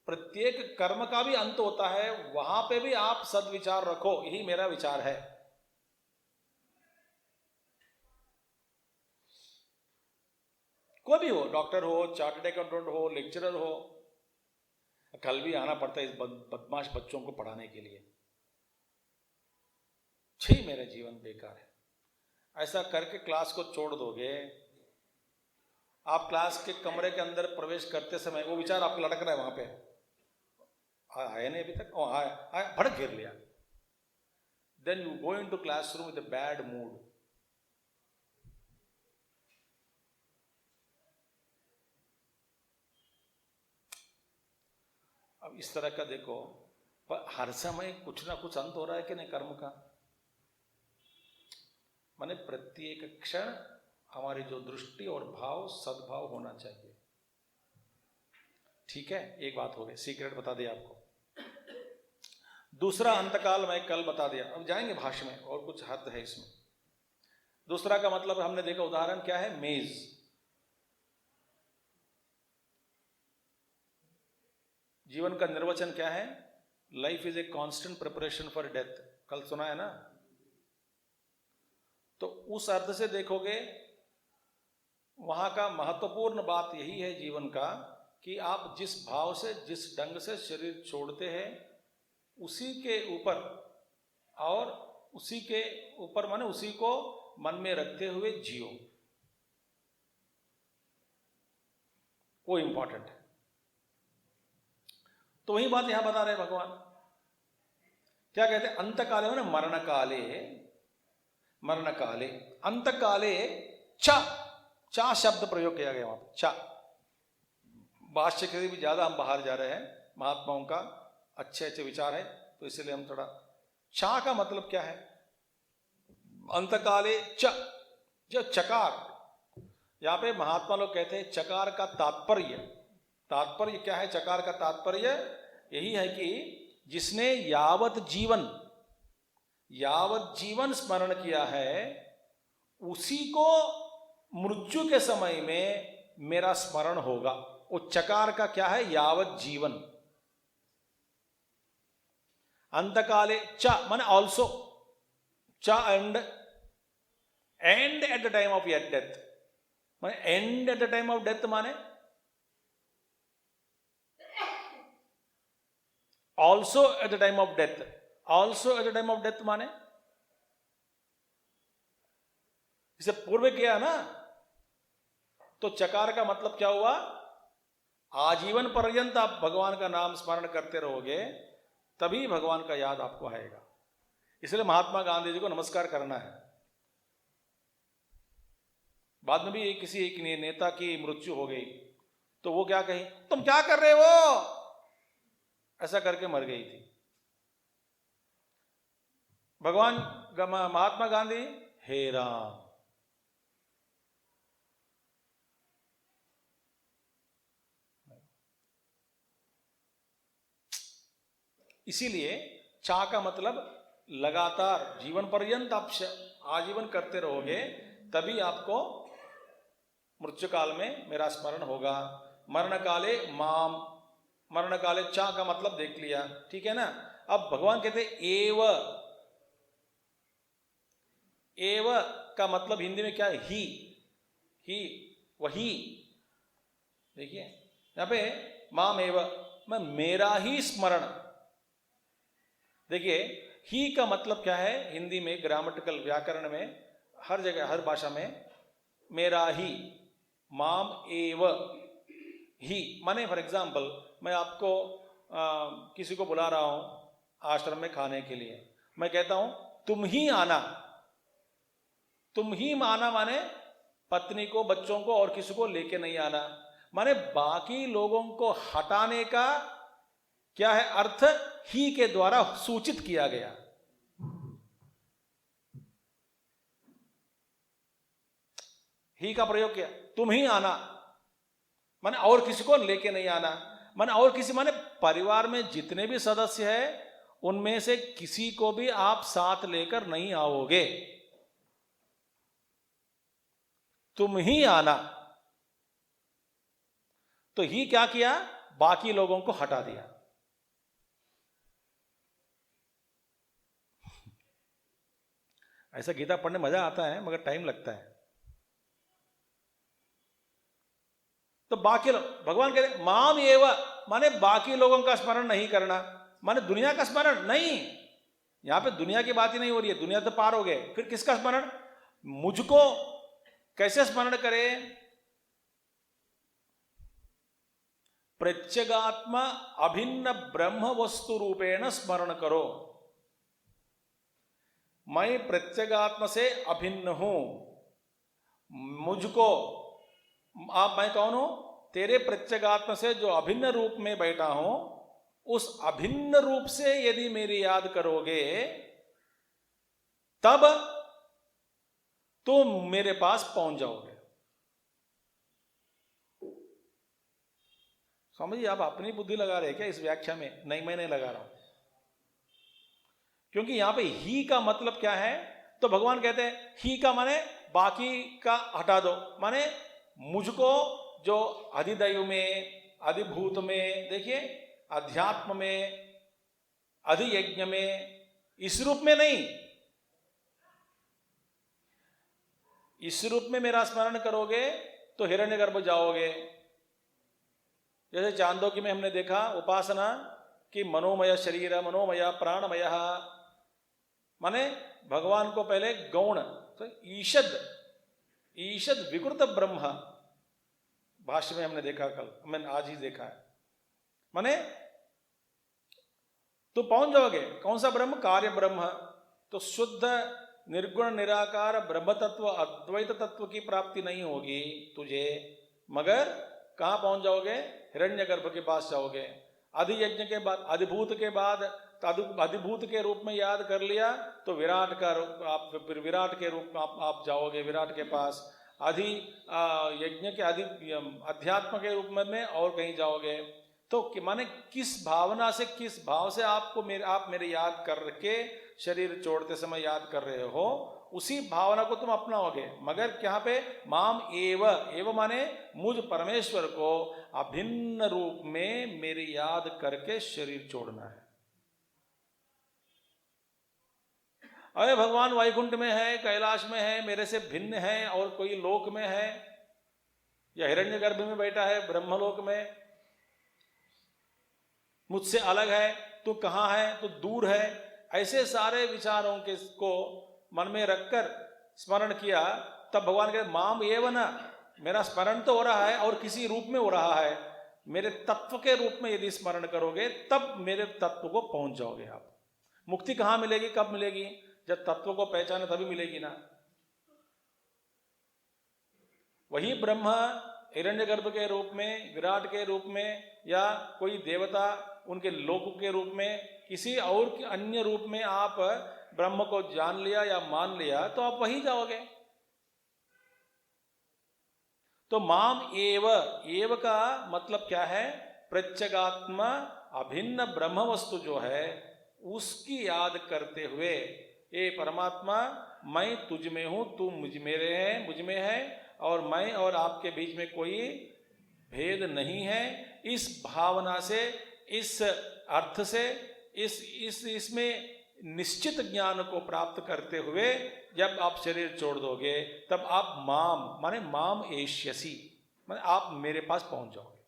प्रत्येक कर्म का भी अंत होता है, वहां पे भी आप सद्विचार रखो, यही मेरा विचार है। कोई भी हो, डॉक्टर हो, चार्टर्ड अकाउंटेंट हो, लेक्चरर हो, कल भी आना पड़ता है इस बदमाश बच्चों को पढ़ाने के लिए। छी, मेरा जीवन बेकार है। ऐसा करके क्लास को छोड़ दोगे, आप क्लास के कमरे के अंदर प्रवेश करते समय वो विचार आपको लटक रहा है वहां पे, आया नहीं अभी तक, आया भड़क गिर लिया, then you go into classroom with a bad mood. अब इस तरह का देखो, पर हर समय कुछ ना कुछ अंत हो रहा है कि नहीं कर्म का। माने प्रत्येक क्षण हमारी जो दृष्टि और भाव सद्भाव होना चाहिए। ठीक है, एक बात हो गई, सीक्रेट बता दिया आपको। दूसरा अंतकाल मैं कल बता दिया, अब जाएंगे भाष्य में, और कुछ हद है इसमें। दूसरा का मतलब हमने देखा, उदाहरण क्या है, मेज। जीवन का निर्वचन क्या है, life is a constant preparation for death, कल सुना है ना। तो उस अर्थ से देखोगे, वहां का महत्वपूर्ण बात यही है जीवन का, कि आप जिस भाव से, जिस ढंग से शरीर छोड़ते हैं, उसी के ऊपर, और उसी के ऊपर माने उसी को मन में रखते हुए जियो, वो इंपॉर्टेंट है। तो वही बात यहां बता रहे भगवान। क्या कहते हैं, अंतकाले माने मरण काले, मरण काले, अंतकाले चा शब्द प्रयोग किया गया वहां पर, चा। भाष्य के भी ज्यादा हम बाहर जा रहे हैं, महात्माओं का अच्छे अच्छे विचार है, तो इसलिए हम थोड़ा, चा का मतलब क्या है, अंतकाले च, जो चकार, यहां पे महात्मा लोग कहते हैं चकार का तात्पर्य, तात्पर्य क्या है, चकार का तात्पर्य यही है कि जिसने यावत जीवन स्मरण किया है, उसी को मृत्यु के समय में मेरा स्मरण होगा। वो चकार का क्या है, यावत जीवन। अंतकाले च माने ऑल्सो, च and at the time of death, माने and at the time of death माने also at the time of death, also at the time of death माने इसे पूर्व किया ना। तो चकार का मतलब क्या हुआ, आजीवन पर्यंत आप भगवान का नाम स्मरण करते रहोगे, तभी भगवान का याद आपको आएगा। इसलिए महात्मा गांधी जी को नमस्कार करना है। बाद में भी किसी एक नेता की मृत्यु हो गई, तो वो क्या कही, तुम क्या कर रहे हो, ऐसा करके मर गई थी। भगवान महात्मा गांधी, हे राम, इसीलिए चा का मतलब लगातार जीवन पर्यंत आप आजीवन करते रहोगे, तभी आपको मृत्यु काल में मेरा स्मरण होगा। मरण काले माम, मरण काले चा का मतलब देख लिया, ठीक है ना। अब भगवान कहते एव का मतलब हिंदी में क्या है, ही वही। देखिए यहां पे माम एव, मैं मेरा ही स्मरण। देखिए ही का मतलब क्या है, हिंदी में ग्रामेटिकल व्याकरण में हर जगह हर भाषा में मेरा ही, माम एव ही माने फॉर एग्जाम्पल, मैं आपको किसी को बुला रहा हूं आश्रम में खाने के लिए, मैं कहता हूं तुम ही आना। तुम ही आना माने पत्नी को, बच्चों को और किसी को लेके नहीं आना, माने बाकी लोगों को हटाने का क्या है अर्थ, ही के द्वारा सूचित किया गया। ही का प्रयोग किया, तुम ही आना माने और किसी को लेके नहीं आना, माने और किसी माने परिवार में जितने भी सदस्य हैं उनमें से किसी को भी आप साथ लेकर नहीं आओगे। तुम ही आना। तो ही क्या किया, बाकी लोगों को हटा दिया। ऐसा गीता पढ़ने मजा आता है मगर टाइम लगता है। तो बाकी लोग, भगवान कह रहे माम एव, माने बाकी लोगों का स्मरण नहीं करना, माने दुनिया का स्मरण नहीं। यहां पे दुनिया की बात ही नहीं हो रही है, दुनिया तो पार हो गए, फिर किसका स्मरण, मुझको कैसे स्मरण करे, प्रत्यगात्मा अभिन्न ब्रह्म वस्तु रूपेण स्मरण करो। मैं प्रत्यगात्मा से अभिन्न हूं, मुझको, आप, मैं कौन हूं, तेरे प्रत्यगात्मा से जो अभिन्न रूप में बैठा हूं, उस अभिन्न रूप से यदि मेरी याद करोगे तब तुम मेरे पास पहुंच जाओगे। समझिए, आप अपनी बुद्धि लगा रहे हैं क्या इस व्याख्या में? नहीं, मैं नहीं लगा रहा हूं, क्योंकि यहां पे ही का मतलब क्या है, तो भगवान कहते हैं ही का माने बाकी का हटा दो, माने मुझको जो अधिदैव में, अधिभूत में, देखिए अध्यात्म में, अधियज्ञ में, इस रूप में नहीं, इस रूप में मेरा स्मरण करोगे तो हिरण्यगर्भ जाओगे। जैसे चांदोकी में हमने देखा उपासना कि मनोमय शरीर, मनोमय प्राणमय, माने भगवान को पहले गौण, तो ईषद, ईषद विकृत ब्रह्म, भाष्य में हमने देखा, कल मैंने आज ही देखा है, माने तो पहुंच जाओगे कौन सा ब्रह्म, कार्य ब्रह्म। तो शुद्ध निर्गुण निराकार ब्रह्म तत्व, अद्वैत तत्व की प्राप्ति नहीं होगी तुझे, मगर कहां पहुंच जाओगे, हिरण्यगर्भ के पास जाओगे। अधियज्ञ के बाद, अधिभूत के बाद, अधिभूत के रूप में याद कर लिया तो विराट का रूप, आप फिर विराट के रूप में आप जाओगे विराट के पास। अधि यज्ञ के अधि अध्यात्म के रूप में और कहीं जाओगे। तो माने किस भावना से, किस भाव से आपको आप मेरे याद करके शरीर छोड़ते समय याद कर रहे हो, उसी भावना को तुम अपनाओगे। मगर क्या पे, माम एव, एव माने मुझ परमेश्वर को अभिन्न रूप में मेरी याद करके शरीर छोड़ना है। अरे भगवान वैकुंठ में है, कैलाश में है, मेरे से भिन्न है, और कोई लोक में है, या हिरण्यगर्भ में बैठा है ब्रह्मलोक में, मुझसे अलग है, तो कहां है, तो दूर है, ऐसे सारे विचारों के को मन में रखकर स्मरण किया, तब भगवान कहते माम एव न, मेरा स्मरण तो हो रहा है और किसी रूप में हो रहा है, मेरे तत्व के रूप में यदि स्मरण करोगे तब मेरे तत्व को पहुंच जाओगे आप। मुक्ति कहां मिलेगी, कब मिलेगी, जब तत्व को पहचाने तभी मिलेगी ना। वही ब्रह्म हिरण्यगर्भ के रूप में, विराट के रूप में, या कोई देवता उनके लोक के रूप में, किसी और के अन्य रूप में आप ब्रह्म को जान लिया या मान लिया तो आप वही जाओगे। तो माम एव, एव का मतलब क्या है, प्रत्यगात्मा अभिन्न ब्रह्म वस्तु जो है उसकी याद करते हुए, ये परमात्मा मैं तुझ में हूं, तू मुझ मेरे है, मुझ में है, और मैं और आपके बीच में कोई भेद नहीं है। इस भावना से, इस अर्थ से, इसमें निश्चित ज्ञान को प्राप्त करते हुए जब आप शरीर छोड़ दोगे तब आप माम माने माम एष्यसि, माने आप मेरे पास पहुंच जाओगे।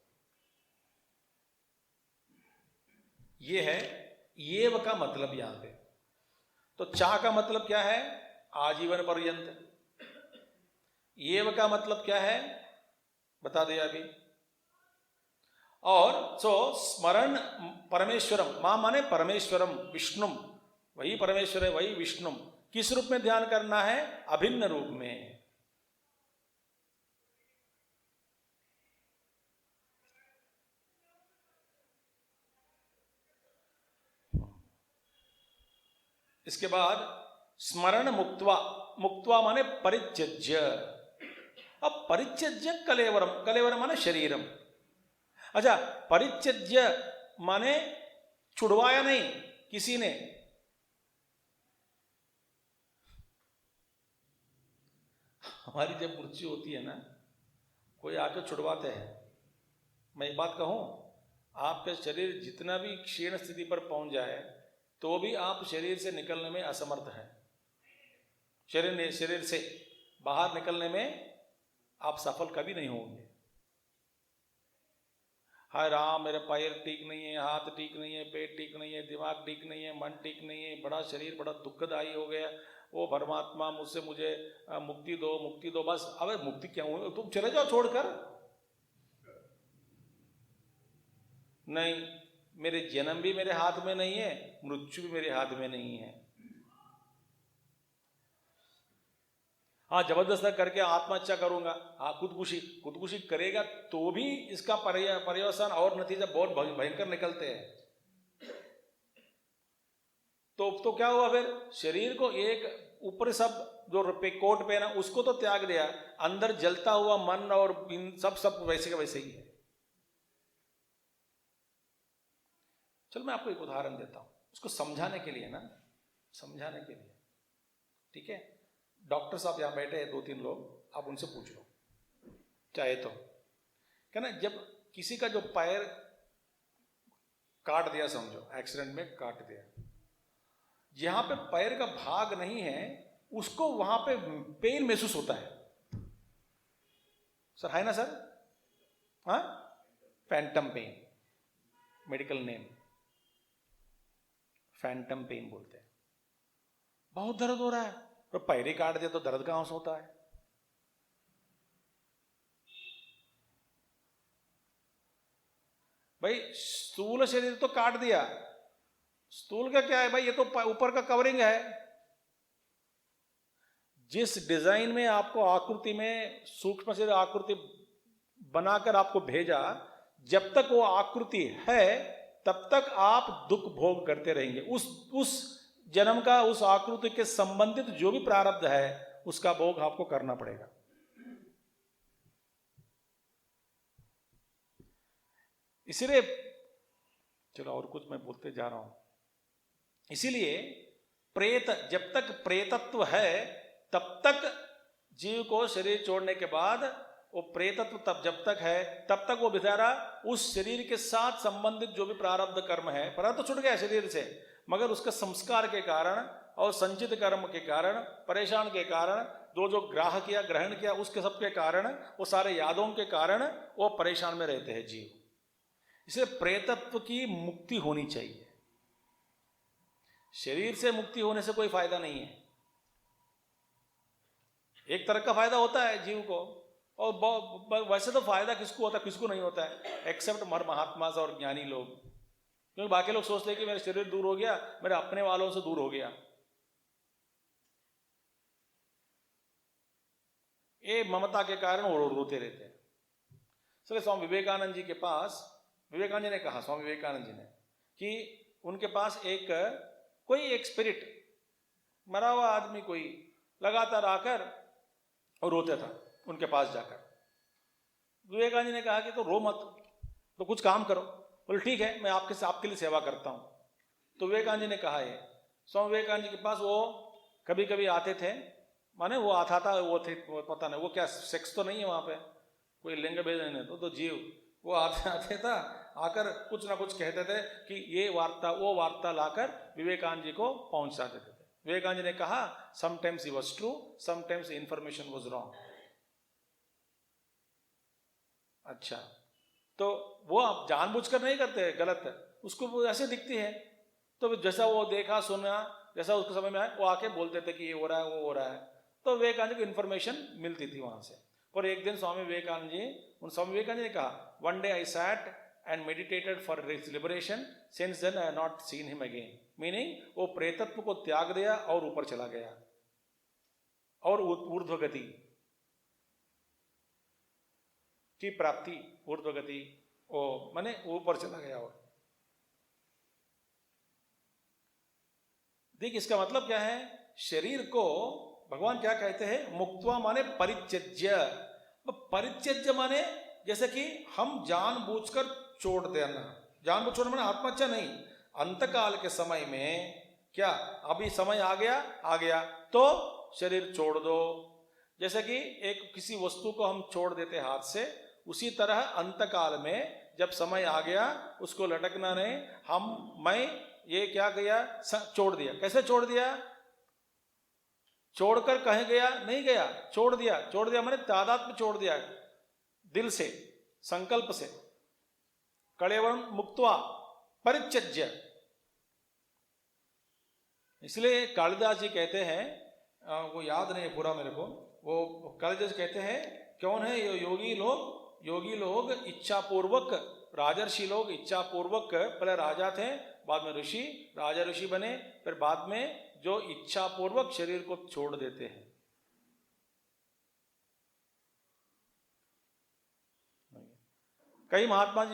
ये है येव का मतलब यहां पे। तो चा का मतलब क्या है, आजीवन पर्यंत। येव का मतलब क्या है बता दिया अभी। और सो स्मरण परमेश्वरम, मां माने परमेश्वरम, विष्णुम, वही परमेश्वर है, वही विष्णुम। किस रूप में ध्यान करना है, अभिन्न रूप में। इसके बाद स्मरण मुक्त्वा, मुक्त्वा माने परित्यज्य। अब परित्यज्य कलेवरम, कलेवरम माने शरीरम। अच्छा, परित्यज्य माने छुड़वाया नहीं किसी ने, हमारी जब मृत्यु होती है ना, कोई आके छुड़वाते हैं। मैं एक बात कहूं, आपका शरीर जितना भी क्षीण स्थिति पर पहुंच जाए तो भी आप शरीर से निकलने में असमर्थ हैं। शरीर से बाहर निकलने में आप सफल कभी नहीं होंगे। हाय राम, मेरे पैर ठीक नहीं है, हाथ ठीक नहीं है, पेट ठीक नहीं है, दिमाग ठीक नहीं है, मन ठीक नहीं है, बड़ा शरीर बड़ा दुखदायी हो गया, ओ परमात्मा मुझसे मुझे मुक्ति दो, मुक्ति दो। बस अबे मुक्ति क्या हुई, तुम चले जाओ छोड़कर। नहीं, मेरे जन्म भी मेरे हाथ में नहीं है, मृत्यु भी मेरे हाथ में नहीं है। हाँ, जबरदस्त करके आत्महत्या करूंगा, हाँ खुदकुशी करेगा तो भी इसका पर्यवसान और नतीजा बहुत भयंकर निकलते हैं। तो क्या हुआ फिर, शरीर को एक ऊपर सब जो कोट पहना उसको तो त्याग दिया, अंदर जलता हुआ मन और सब वैसे का वैसे ही है। चलो मैं आपको एक उदाहरण देता हूं, उसको समझाने के लिए ना, समझाने के लिए, ठीक है। डॉक्टर साहब यहां बैठे हैं 2-3 लोग, आप उनसे पूछ लो चाहे तो, क्या ना, जब किसी का जो पैर काट दिया, समझो एक्सीडेंट में काट दिया, जहां पे पैर का भाग नहीं है उसको वहां पे पेन महसूस होता है सर, है ना सर? हाँ, phantom pain, medical name phantom pain बोलते हैं। बहुत दर्द हो रहा है, तो पैर ही काट दिया तो दर्द कहां से होता है? भाई स्थूल शरीर तो काट दिया, स्थूल का क्या है भाई, ये तो ऊपर का कवरिंग है। जिस डिजाइन में आपको आकृति में सूक्ष्म शरीर आकृति बनाकर आपको भेजा, जब तक वो आकृति है तब तक आप दुख भोग करते रहेंगे। उस जन्म का, उस आकृति के संबंधित जो भी प्रारब्ध है उसका भोग आपको करना पड़ेगा। इसीलिए चलो और कुछ मैं बोलते जा रहा हूं, इसीलिए प्रेत, जब तक प्रेतत्व है तब तक जीव को शरीर छोड़ने के बाद वो प्रेतत्व तब जब तक है तब तक वो बेचारा उस शरीर के साथ संबंधित जो भी प्रारब्ध कर्म है, प्रारब्ध तो छूट गया शरीर से, मगर उसके संस्कार के कारण और संचित कर्म के कारण, परेशान के कारण, जो ग्रहण किया उसके सबके कारण, वो सारे यादों के कारण वो परेशान में रहते हैं जीव। इसलिए प्रेतत्व की मुक्ति होनी चाहिए। शरीर से मुक्ति होने से कोई फायदा नहीं है। एक तरह का फायदा होता है जीव को, और वैसे तो फायदा किसको होता है, किसको नहीं होता है, एक्सेप्ट महात्मा और ज्ञानी लोग। क्योंकि बाकी लोग सोचते हैं कि मेरा शरीर दूर हो गया, मेरे अपने वालों से दूर हो गया। ये ममता के कारण वो रोते रहते हैं। इसलिए स्वामी विवेकानंद जी के पास, विवेकानंद जी ने कहा, स्वामी विवेकानंद जी ने, कि उनके पास कोई एक स्पिरिट, मरा हुआ आदमी कोई लगातार आकर और रोते था उनके पास जाकर। विवेकानंद जी ने कहा कि तो रो मत, तो कुछ काम करो। बोले ठीक है, मैं आपके लिए सेवा करता हूं। तो विवेकानंद जी ने कहा है, स्वामी विवेकानंद जी के पास वो कभी कभी आते थे, माने वो आता था, वो थे, पता नहीं वो क्या सेक्स तो नहीं है वहां पे, कोई लिंग भेद नहीं, तो जीव वो आते था, आकर कुछ ना कुछ कहते थे कि ये वार्ता वो वार्ता लाकर विवेकानंद जी को पहुंचा देते थे। विवेकानंद जी ने कहा, sometimes he was true, sometimes information was wrong. अच्छा, तो वो आप जानबूझकर नहीं करते, गलत है, उसको ऐसे दिखती है, तो जैसा वो देखा सुना, जैसा उसको समझ में आया, वो आके बोलते थे कि ये हो रहा है, वो हो रहा है। तो विवेकानंद जी को इन्फॉर्मेशन मिलती थी वहां से। और एक दिन स्वामी विवेकानंद जी ने कहा, one day I sat and meditated for liberation, since then I have not seen him again. Meaning वो प्रेतत्व को त्याग दिया और ऊपर चला गया, और ऊर्ध्वगति की प्राप्ति, ऊर्ध्वगति ओ माने ऊपर चला गया। और देख, इसका मतलब क्या है, शरीर को भगवान क्या कहते हैं, मुक्त्वा माने परित्यज्य। परित्यज्य माने जैसे कि हम जानबूझकर छोड़ देना, जानबूझ छोड़ना माने आत्महत्या नहीं। अंतकाल के समय में क्या, अभी समय आ गया तो शरीर छोड़ दो, जैसे कि एक किसी वस्तु को हम छोड़ देते हाथ से, उसी तरह अंतकाल में जब समय आ गया उसको लटकना नहीं, मैं ये क्या किया, छोड़ दिया। कैसे छोड़ दिया? छोड़कर कहीं गया नहीं गया, छोड़ दिया। छोड़ दिया मैंने तादात्म्य छोड़ दिया, दिल से, संकल्प से। कलेवरम मुक्त्वा परित्यज्य। इसलिए कालिदास जी कहते हैं, वो याद नहीं पूरा मेरे को, वो कालिदास कहते हैं कौन है ये योगी लोग? योगी लोग इच्छा पूर्वक, राजर्षि लोग इच्छा पूर्वक, पहले राजा थे, बाद में ऋषि, राजा ऋषि बने, फिर बाद में जो इच्छा पूर्वक शरीर को छोड़ देते हैं। कई महात्मा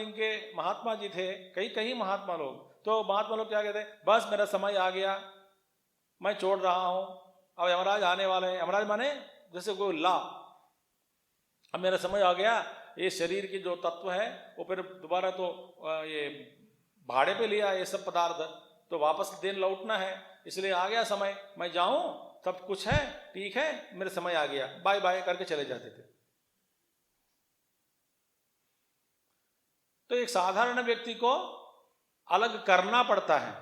जी थे, कई महात्मा लोग, तो महात्मा लोग क्या कहते हैं, बस मेरा समय आ गया, मैं छोड़ रहा हूं, अब यमराज आने वाले हैं। यमराज माने जैसे कोई ला, अब मेरा समय आ गया, ये शरीर की जो तत्व है वो फिर दोबारा तो ये भाड़े पे लिया ये सब पदार्थ, तो वापस दिन लौटना है, इसलिए आ गया समय, मैं जाऊं, सब कुछ है, ठीक है, मेरा समय आ गया, बाय बाय करके चले जाते थे। तो एक साधारण व्यक्ति को अलग करना पड़ता है।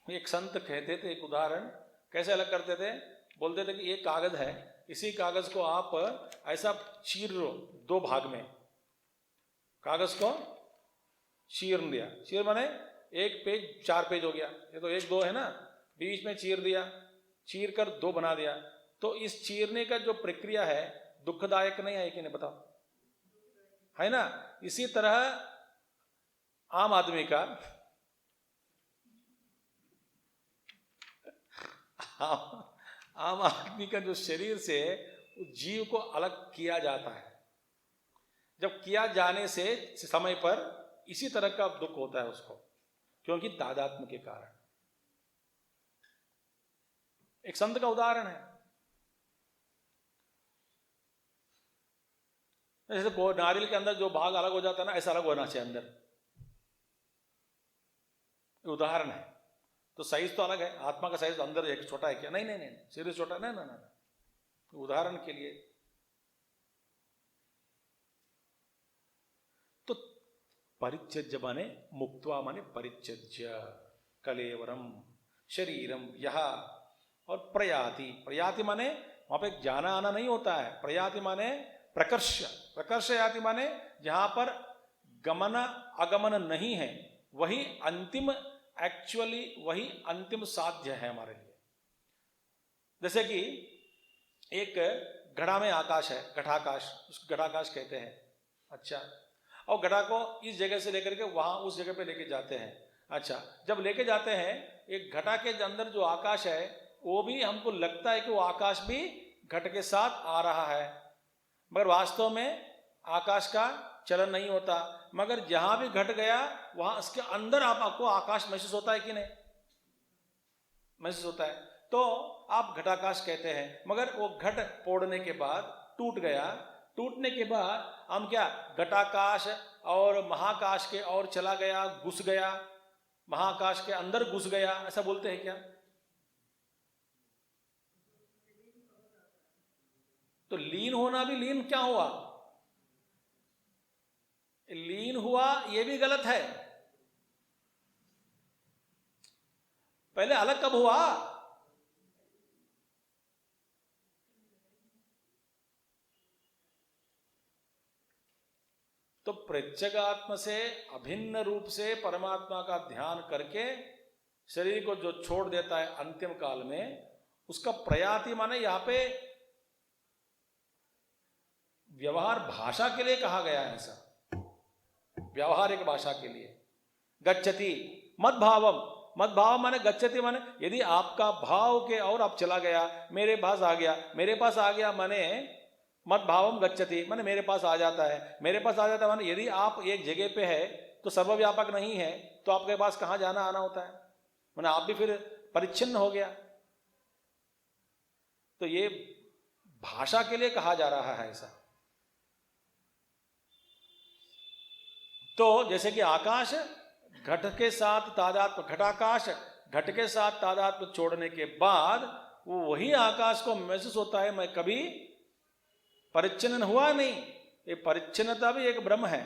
एक संत कहते थे, एक उदाहरण कैसे अलग करते थे, बोलते थे कि एक कागज है, इसी कागज को आप ऐसा चीर लो 2 भाग में, कागज को चीर दिया, चीर माने 1 पेज 4 पेज हो गया, ये तो 1 2 है ना, बीच में चीर दिया, चीर कर 2 बना दिया। तो इस चीरने का जो प्रक्रिया है दुखदायक नहीं है कि नहीं, बताओ, है ना? इसी तरह आम आदमी का आम आदमी का जो शरीर से जीव को अलग किया जाता है, जब किया जाने से समय पर इसी तरह का दुख होता है उसको, क्योंकि तादात्म्य के कारण। एक संत का उदाहरण है, जैसे नारियल के अंदर जो भाग अलग हो जाता है ना, ऐसा अलग होना चाहिए अंदर, उदाहरण है। तो साइज तो अलग है, आत्मा का साइज अंदर एक छोटा है क्या? नहीं नहीं नहीं, शरीर छोटा नहीं, ना ना ना, उदाहरण के लिए। तो परित्यज्य माने मुक्त्वा माने परित्यज्य, कलेवरम शरीरम यह, और प्रयाति, प्रयाति माने वहां पे जाना आना नहीं होता है, प्रयाति माने प्रकर्ष, प्रकर्ष याति माने जहां पर गमन आगमन नहीं है, वही अंतिम, एक्चुअली वही अंतिम साध्य है हमारे लिए। जैसे कि एक घड़ा में आकाश है, घटाकाश, उसको घटाकाश कहते हैं। अच्छा, और घड़ा को इस जगह से लेकर के वहां उस जगह पे लेके जाते हैं। अच्छा, जब लेके जाते हैं, एक घटा के अंदर जो आकाश है वो भी हमको लगता है कि वो आकाश भी घट के साथ आ रहा है, मगर वास्तव में आकाश का चलन नहीं होता। मगर जहां भी घट गया वहां उसके अंदर आपको आकाश महसूस होता है कि नहीं? महसूस होता है, तो आप घटाकाश कहते हैं। मगर वो घट फोड़ने के बाद टूट गया, टूटने के बाद हम क्या घटाकाश और महाकाश के और चला गया, घुस गया, महाकाश के अंदर घुस गया, ऐसा बोलते हैं क्या? तो लीन होना भी, लीन क्या हुआ? लीन हुआ ये भी गलत है। पहले अलग कब हुआ? तो प्रत्यगात्म से अभिन्न रूप से परमात्मा का ध्यान करके शरीर को जो छोड़ देता है अंतिम काल में, उसका प्रयाति माने यहां पे व्यवहार भाषा के लिए कहा गया है, ऐसा व्यवहारिक भाषा के लिए। गच्छति मद्भावम, मद्भाव माने गच्छति माने यदि आपका भाव के और आप चला गया, मेरे पास आ गया, मेरे पास आ गया माने मद्भावम गच्छति माने मेरे पास आ जाता है, मेरे पास आ जाता है माने यदि आप एक जगह पे है तो सर्वव्यापक नहीं है, तो आपके पास कहां जाना आना होता है, माने आप भी फिर परिच्छिन्न हो गया। तो ये भाषा के लिए कहा जा रहा है ऐसा। तो जैसे कि आकाश घट के साथ तादात्म्य, घटाकाश घट के साथ तादात्म्य छोड़ने के बाद वो वही आकाश को महसूस होता है, मैं कभी परिच्छिन्न हुआ नहीं। ये परिच्छिन्नता भी एक ब्रह्म है।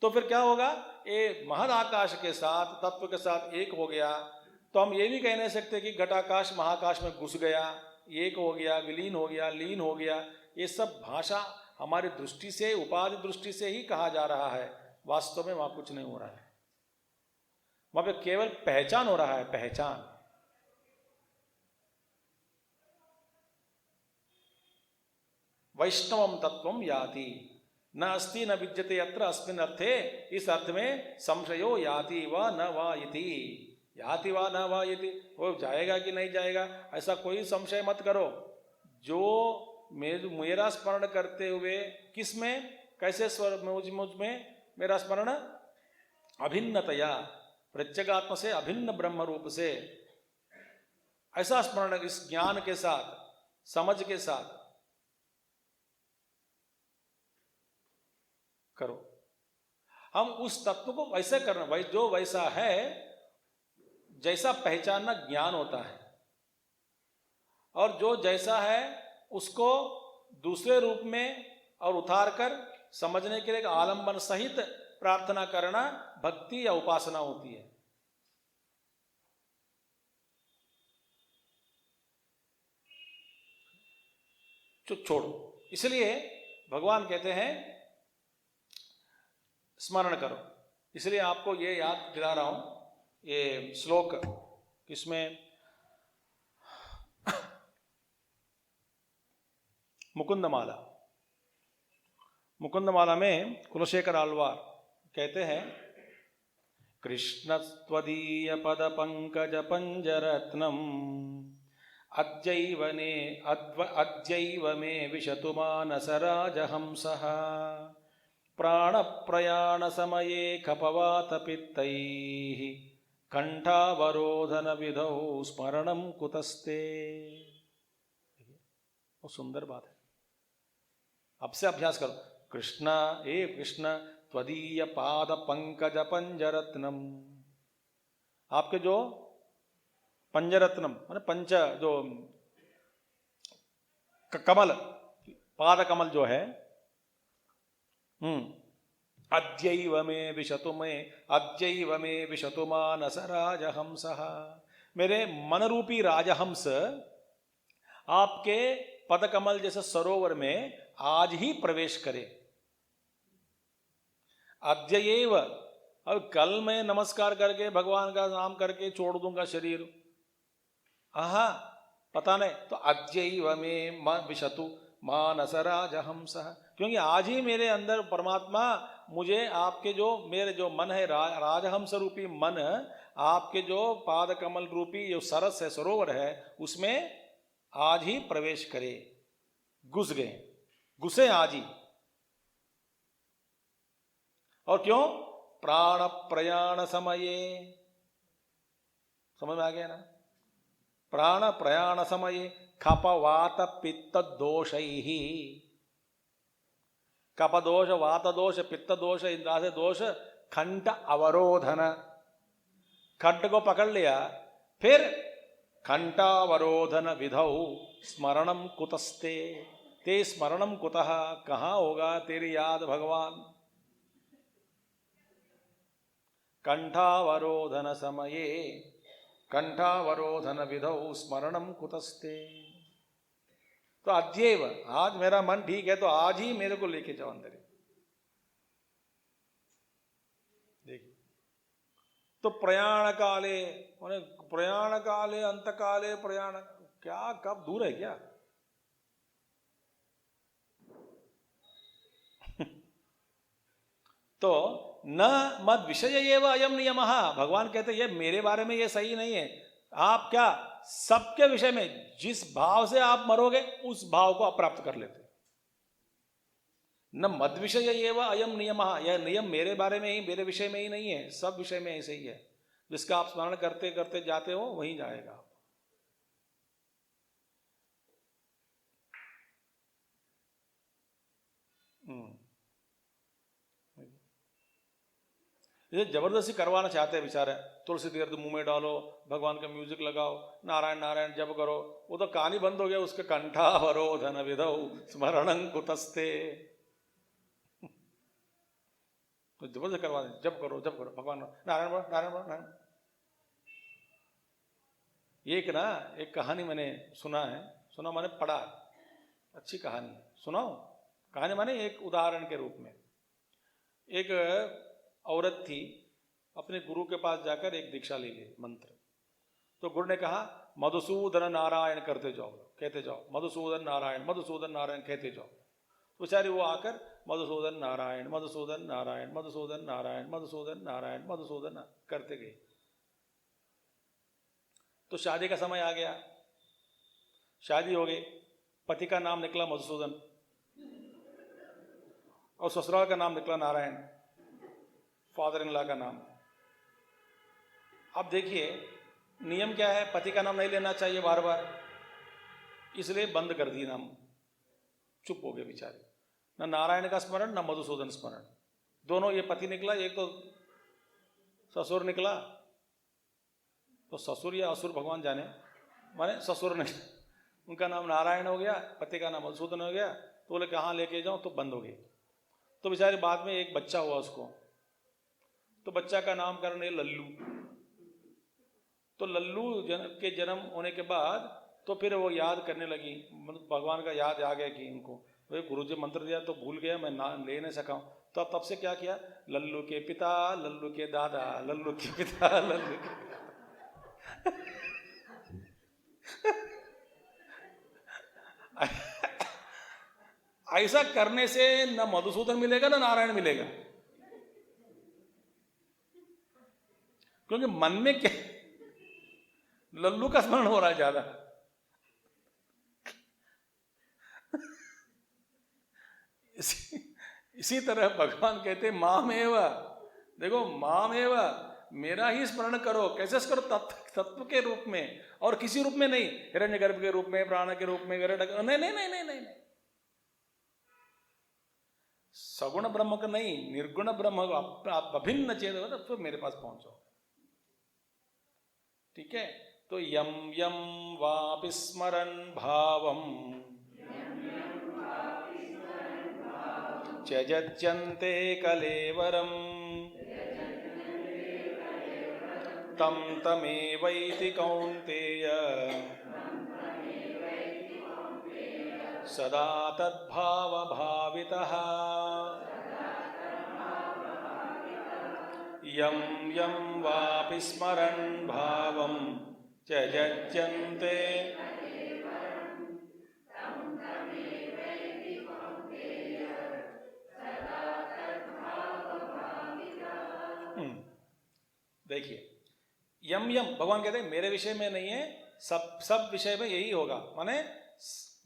तो फिर क्या होगा, ये महद आकाश के साथ, तत्व के साथ एक हो गया। तो हम ये भी कह नहीं सकते कि घटाकाश महाकाश में घुस गया, एक हो गया, विलीन हो गया, लीन हो गया। ये सब भाषा हमारी दृष्टि से, उपाधि दृष्टि से ही कहा जा रहा है। वास्तव में वहां कुछ नहीं हो रहा है, वहां पे केवल पहचान हो रहा है, पहचान। वैष्णवम तत्वम याति न अस्ति न विद्यते अत्र अस्मिन् अर्थे। इस अर्थ में संशयो याति व न वा इति, याति वा न वा इति, वो जाएगा कि नहीं जाएगा ऐसा कोई संशय मत करो। जो मेरा स्मरण करते हुए, किस में, कैसे स्वर मुझ में मेरा स्मरण अभिन्नतया, प्रत्यगात्म से अभिन्न ब्रह्म रूप से, ऐसा स्मरण इस ज्ञान के साथ, समझ के साथ करो। हम उस तत्व को वैसे करना, भाई जो वैसा है, जैसा पहचानना ज्ञान होता है, और जो जैसा है उसको दूसरे रूप में और उतार कर समझने के लिए आलंबन सहित प्रार्थना करना भक्ति या उपासना होती है। छोड़ो, इसलिए भगवान कहते हैं स्मरण करो। इसलिए आपको ये याद दिला रहा हूं, ये श्लोक किसमें, मुकुंदमाला, मुकुंदमाला में कुलशेखर आलवार कहते हैं, कृष्ण त्वदीय पद पंकज पंजरत्नम अद्यैव मे विशतु मानस राजहंसः प्राण प्रयाण समये कपवात पित्तैः कंठावरोधन विधौ स्मरणं कुतस्ते। वो सुंदर बात है, अब से अभ्यास करो। कृष्ण, हे कृष्ण, त्वदीय पाद पंकज पंजरत्नम, आपके जो पंजरत्नम माने पंच, जो कमल, पाद कमल जो है, अद्यैव मे विशतु मानस राजहंसः, मेरे मन रूपी राजहंस आपके पदकमल जैसे सरोवर में आज ही प्रवेश करे। अद्यैव, अब कल मैं नमस्कार करके भगवान का नाम करके छोड़ दूंगा शरीर, आहा पता नहीं। तो अद्यैव मे विशतु मानस राजहंसः, क्योंकि आज ही मेरे अंदर परमात्मा मुझे आपके जो, मेरे जो मन है, राजहंस रूपी मन, आपके जो पाद कमल रूपी जो सरस है, सरोवर है, उसमें आज ही प्रवेश करे। घुस गए, घुसे आज ही। और क्यों? प्राण प्रयाण समये, समझ में आ गया ना? प्राण प्रयाण समये कपवात पित्त दोषैः, कप दोष, वात दोष, पित्त दोष, इंद्रा से दोष, कंठ अवरोधन, कंठ को पकड़ लिया, फिर कंठावरोधन विधौ स्मरणम कुतस्ते, ते स्मरणम कुतः, कहां होगा तेरी याद भगवान। कंठावरोधन समये कंठावरोधन विधौ स्मरणम कुतस्ते। तो अद्यैव, आज मेरा मन ठीक है तो आज ही मेरे को लेके जाओ अंदर। देखिए, तो प्रयाण काले, प्रयाण काले, अंत काले प्रयाण, क्या कब दूर है क्या? तो न मद विषय एव अयम नियमः, भगवान कहते ये मेरे बारे में ये सही नहीं है। आप क्या सबके विषय में जिस भाव से आप मरोगे उस भाव को आप प्राप्त कर लेते। न मद विषय एव अयम नियमः, यह नियम मेरे बारे में ही, मेरे विषय में ही नहीं है, सब विषय में ऐसे ही है। जिसका आप स्मरण करते करते जाते हो वहीं जाएगा। ये जबरदस्ती करवाना चाहते हैं बेचारे, तुलसी तीर्थ मुंह में डालो, भगवान का म्यूजिक लगाओ, नारायण नारायण जप करो। वो तो कहानी बंद हो गया, उसके कंठावरोधन विधौ स्मरणं कुतस्ते। तो जबरदस्ती करवा दें, जप करो भगवान नारायण बोलो, नारायण बोलो, नारायण। एक कहानी मैंने सुना माने पढ़ा, अच्छी कहानी सुनाओ। कहानी माने एक उदाहरण के रूप में। एक औरत थी, अपने गुरु के पास जाकर एक दीक्षा ले ली मंत्र। तो गुरु ने कहा मधुसूदन नारायण कहते जाओ, मधुसूदन नारायण कहते जाओ। बेचारी वो आकर मधुसूदन नारायण मधुसूदन नारायण मधुसूदन नारायण मधुसूदन नारायण मधुसूदन करते गई। तो शादी का समय आ गया, शादी हो गई, पति का नाम निकला मधुसूदन और ससुराल का नाम निकला नारायण, फादर इन लॉ का नाम। अब देखिए नियम क्या है, पति का नाम नहीं लेना चाहिए बार बार, इसलिए बंद कर दी नाम। चुप हो गए बेचारे, न नारायण का स्मरण न मधुसूदन स्मरण, दोनों। ये पति निकला, एक तो ससुर निकला। तो ससुर या असुर भगवान जाने, माने ससुर ने उनका नाम नारायण हो गया, पति का नाम मधुसूदन हो गया। तो बोले कहाँ लेके जाऊं, तो बंद हो गई। तो बेचारे बाद में एक बच्चा हुआ उसको, तो बच्चा का नामकरण है लल्लू। तो लल्लू के जन्म होने के बाद तो फिर वो याद करने लगी, भगवान का याद आ गया कि इनको भाई गुरुजी मंत्र दिया तो भूल गया, मैं नाम ले नहीं सका हूँ। तो तब से क्या किया, लल्लू के पिता, लल्लू के दादा, लल्लू के पिता, लल्लू के ऐसा करने से न मधुसूदन मिलेगा न नारायण मिलेगा, क्योंकि मन में क्या लल्लू का स्मरण हो रहा है ज्यादा। इसी तरह भगवान कहते मामेव, देखो मामेव, मेरा ही स्मरण करो। कैसे करो, तत्व के रूप में और किसी रूप में नहीं, हिरण्यगर्भ के रूप में, प्राण के रूप में, नहीं नहीं नहीं नहीं नहीं, सगुण ब्रह्म का नहीं, निर्गुण ब्रह्म आप अभिन्न चेत हो तो मेरे पास पहुंचो। ठीक है, तो यम यम वापि स्मरन् भावम त्यजत्यन्ते कलेवरम तम तमेवैति कौन्तेय सदा तद्भाव भावितः। यम यम वापि स्मरन् भावम त्यजत्यन्ते देखिए यम यम भगवान कहते हैं मेरे विषय में नहीं है, सब विषय में यही होगा। माने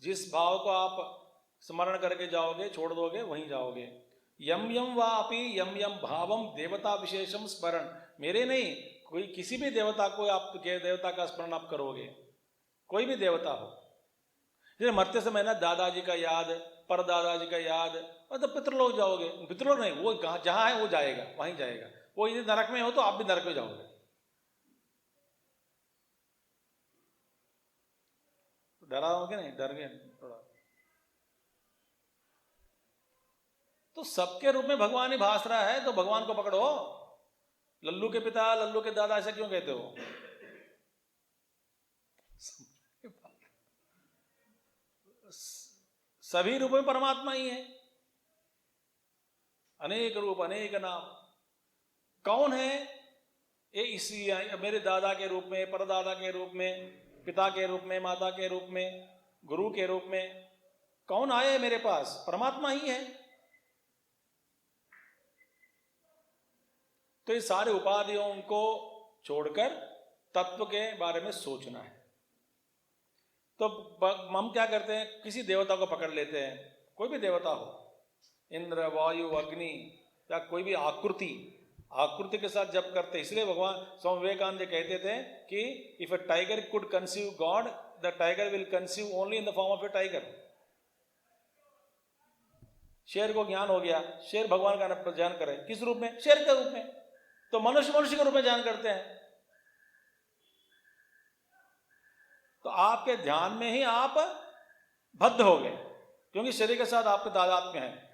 जिस भाव को आप स्मरण करके जाओगे, छोड़ दोगे, वहीं जाओगे। यम यम वापि यम यम भावम देवता विशेषम स्मरण, मेरे नहीं, कोई किसी भी देवता को आप देवता का स्मरण आप करोगे, कोई भी देवता हो। जैसे मरते समय ना दादाजी का याद, परदादाजी का याद, और तो पितृलोक जाओगे, पितृलोक नहीं, वो जहां है वो जाएगा, वहीं जाएगा। वो यदि नरक में हो तो आप भी नरक में जाओगे। डरा होगे नहीं, डर गए थोड़ा। तो सबके रूप में भगवान ही भास रहा है, तो भगवान को पकड़ो। लल्लू के पिता, लल्लू के दादा ऐसा क्यों कहते हो? सभी रूप में परमात्मा ही है, अनेक रूप अनेक नाम। कौन है ये? इसी मेरे दादा के रूप में, परदादा के रूप में, पिता के रूप में, माता के रूप में, गुरु के रूप में कौन आए मेरे पास? परमात्मा ही है। तो ये सारे उपाधियों को छोड़कर तत्व के बारे में सोचना है। तो हम क्या करते हैं, किसी देवता को पकड़ लेते हैं, कोई भी देवता हो, इंद्र, वायु, अग्नि या कोई भी आकृति के साथ जप करते। इसलिए भगवान स्वामी विवेकानंद कहते थे कि if a tiger could conceive God, the tiger will conceive only in the form of A tiger. शेर को ज्ञान हो गया, शेर भगवान का ज्ञान करे, किस रूप में? शेर के रूप में। तो मनुष्य मनुष्य के रूप में ध्यान करते हैं। तो आपके ध्यान में ही आप बद्ध हो गए, क्योंकि शरीर के साथ आपके तादात्म्य है।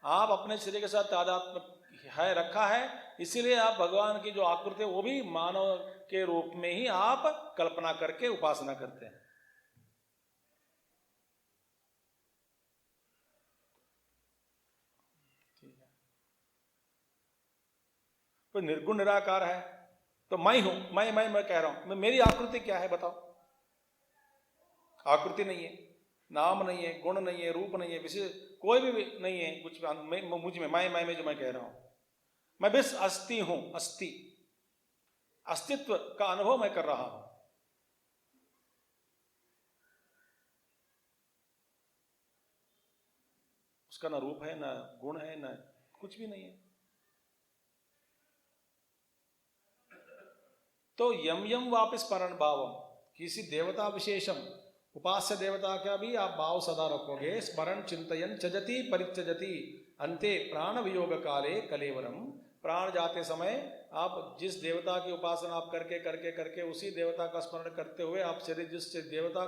आप अपने शरीर के साथ तादात्म्य है रखा है, इसीलिए आप भगवान की जो आकृति है वो भी मानव के रूप में ही आप कल्पना करके उपासना करते हैं। ठीक है। कोई निर्गुण निराकार है तो मैं हूं, मैं कह रहा हूं, मेरी आकृति क्या है बताओ? आकृति नहीं है, नाम नहीं है, गुण नहीं है, रूप नहीं है, विशेष कोई भी नहीं है, कुछ मुझ में मैं जो मैं कह रहा हूं, मैं बस अस्थि हूं। अस्तित्व का अनुभव मैं कर रहा हूं। उसका ना रूप है, ना गुण है, ना कुछ भी नहीं है। तो यम यम वापिस स्मरण भावम, किसी देवता विशेषम, उपास्य देवता का भी आप भाव सदा रखोगे। स्मरण चिंतयन त्यजति परित्यजति अंते प्राण वियोग काले कलेवरम। प्राण जाते समय आप जिस देवता की उपासना आप करके करके करके उसी देवता का स्मरण करते हुए आप शरीर, जिस देवता